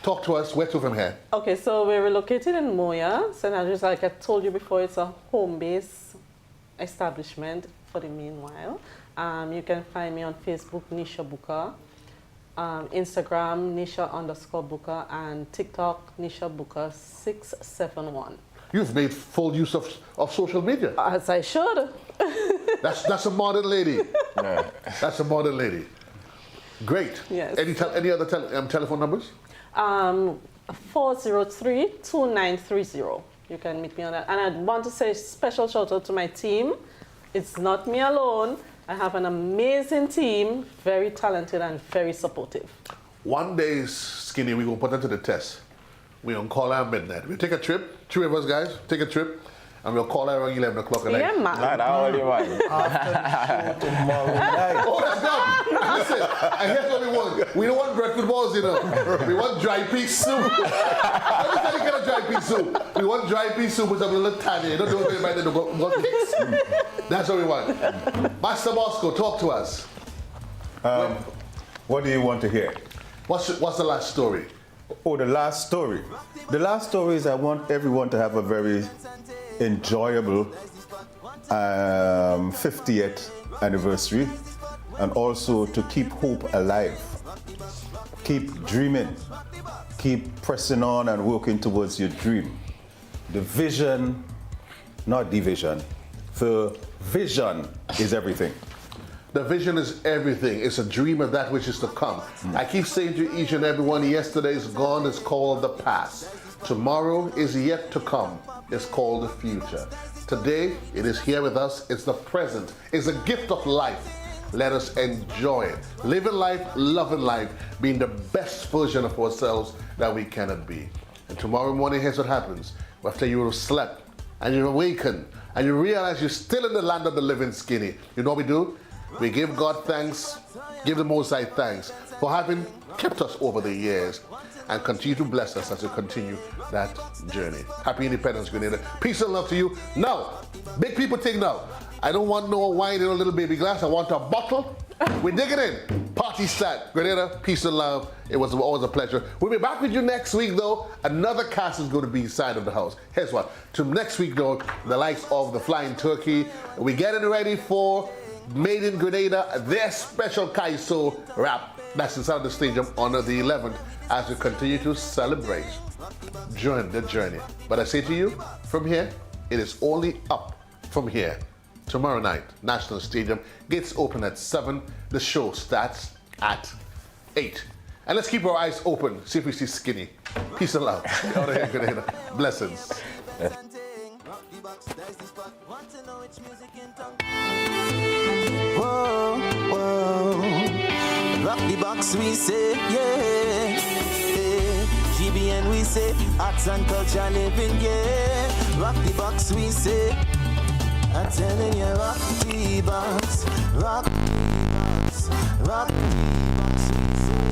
Speaker 2: talk to us. Where to from here?
Speaker 5: Okay, so we're located in Moya, St. Andrews. Like I told you before, it's a home-based establishment for the meanwhile. You can find me on Facebook, Nisha Booker, Instagram, Nisha_Booker, and TikTok, Nisha Booker 671.
Speaker 2: You've made full use of social media.
Speaker 5: As I should.
Speaker 2: That's a modern lady.
Speaker 3: Yeah.
Speaker 2: That's a modern lady. Great.
Speaker 5: Yes.
Speaker 2: Any other telephone numbers?
Speaker 5: 403-2930. You can meet me on that. And I want to say special shout out to my team. It's not me alone. I have an amazing team, very talented and very supportive.
Speaker 2: One day, Skinny, we will put that to the test. We're going to call her at midnight. We'll take a trip, 3 of us guys, take a trip, and we'll call her around 11 o'clock at night.
Speaker 5: Yeah, man.
Speaker 3: Not only one.
Speaker 4: After the show tomorrow night.
Speaker 2: Oh, that's done. Listen, and here's what we want. We don't want breadfruit balls, you know. We want dry pea soup. Let me tell you, get a dry pea soup. We want dry pea soup with a little tangy. You don't know anybody that got pigs. That's what we want. Master Bosco, talk to us.
Speaker 4: What do you want to hear?
Speaker 2: What's the last story?
Speaker 4: Oh, the last story. The last story is I want everyone to have a very enjoyable 50th anniversary and also to keep hope alive keep dreaming. Keep pressing on and working towards your dream. The vision, not division. The vision is everything.
Speaker 2: The vision is everything. It's a dream of that which is to come. I keep saying to each and every one, yesterday is gone, it's called the past. Tomorrow is yet to come, it's called the future. Today, it is here with us, it's the present, it's a gift of life. Let us enjoy it. Living life, loving life, being the best version of ourselves that we cannot be. And tomorrow morning, here's what happens. After you have slept, and you awaken, and you realize you're still in the land of the living skinny. You know what we do? We give God thanks, give the Most High thanks for having kept us over the years and continue to bless us as we continue that journey. Happy Independence, Grenada. Peace and love to you. Now, big people thing now. I don't want no wine in a little baby glass. I want a bottle. We dig it in. Party start. Grenada, peace and love. It was always a pleasure. We'll be back with you next week, though. Another cast is going to be inside of the house. Here's what. To next week, though, the likes of the Flying Turkey. We're getting ready for Made in Grenada, their special Kaiso rap. That's inside the stadium on the 11th as we continue to celebrate. Join the journey. But I say to you, from here, it is only up from here. Tomorrow night, National Stadium, gates open at 7. The show starts at 8. And let's keep our eyes open, see if we see Skinny. Peace and love. Out of here, Grenada. Blessings.
Speaker 1: Whoa, whoa. Rock the box, we say, yeah. GBN, we say, arts and culture living, yeah. Rock the box, we say. I'm telling you, rock the box, rock the box, rock the box, we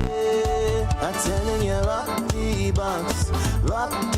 Speaker 1: say. I'm telling you, rock the box, rock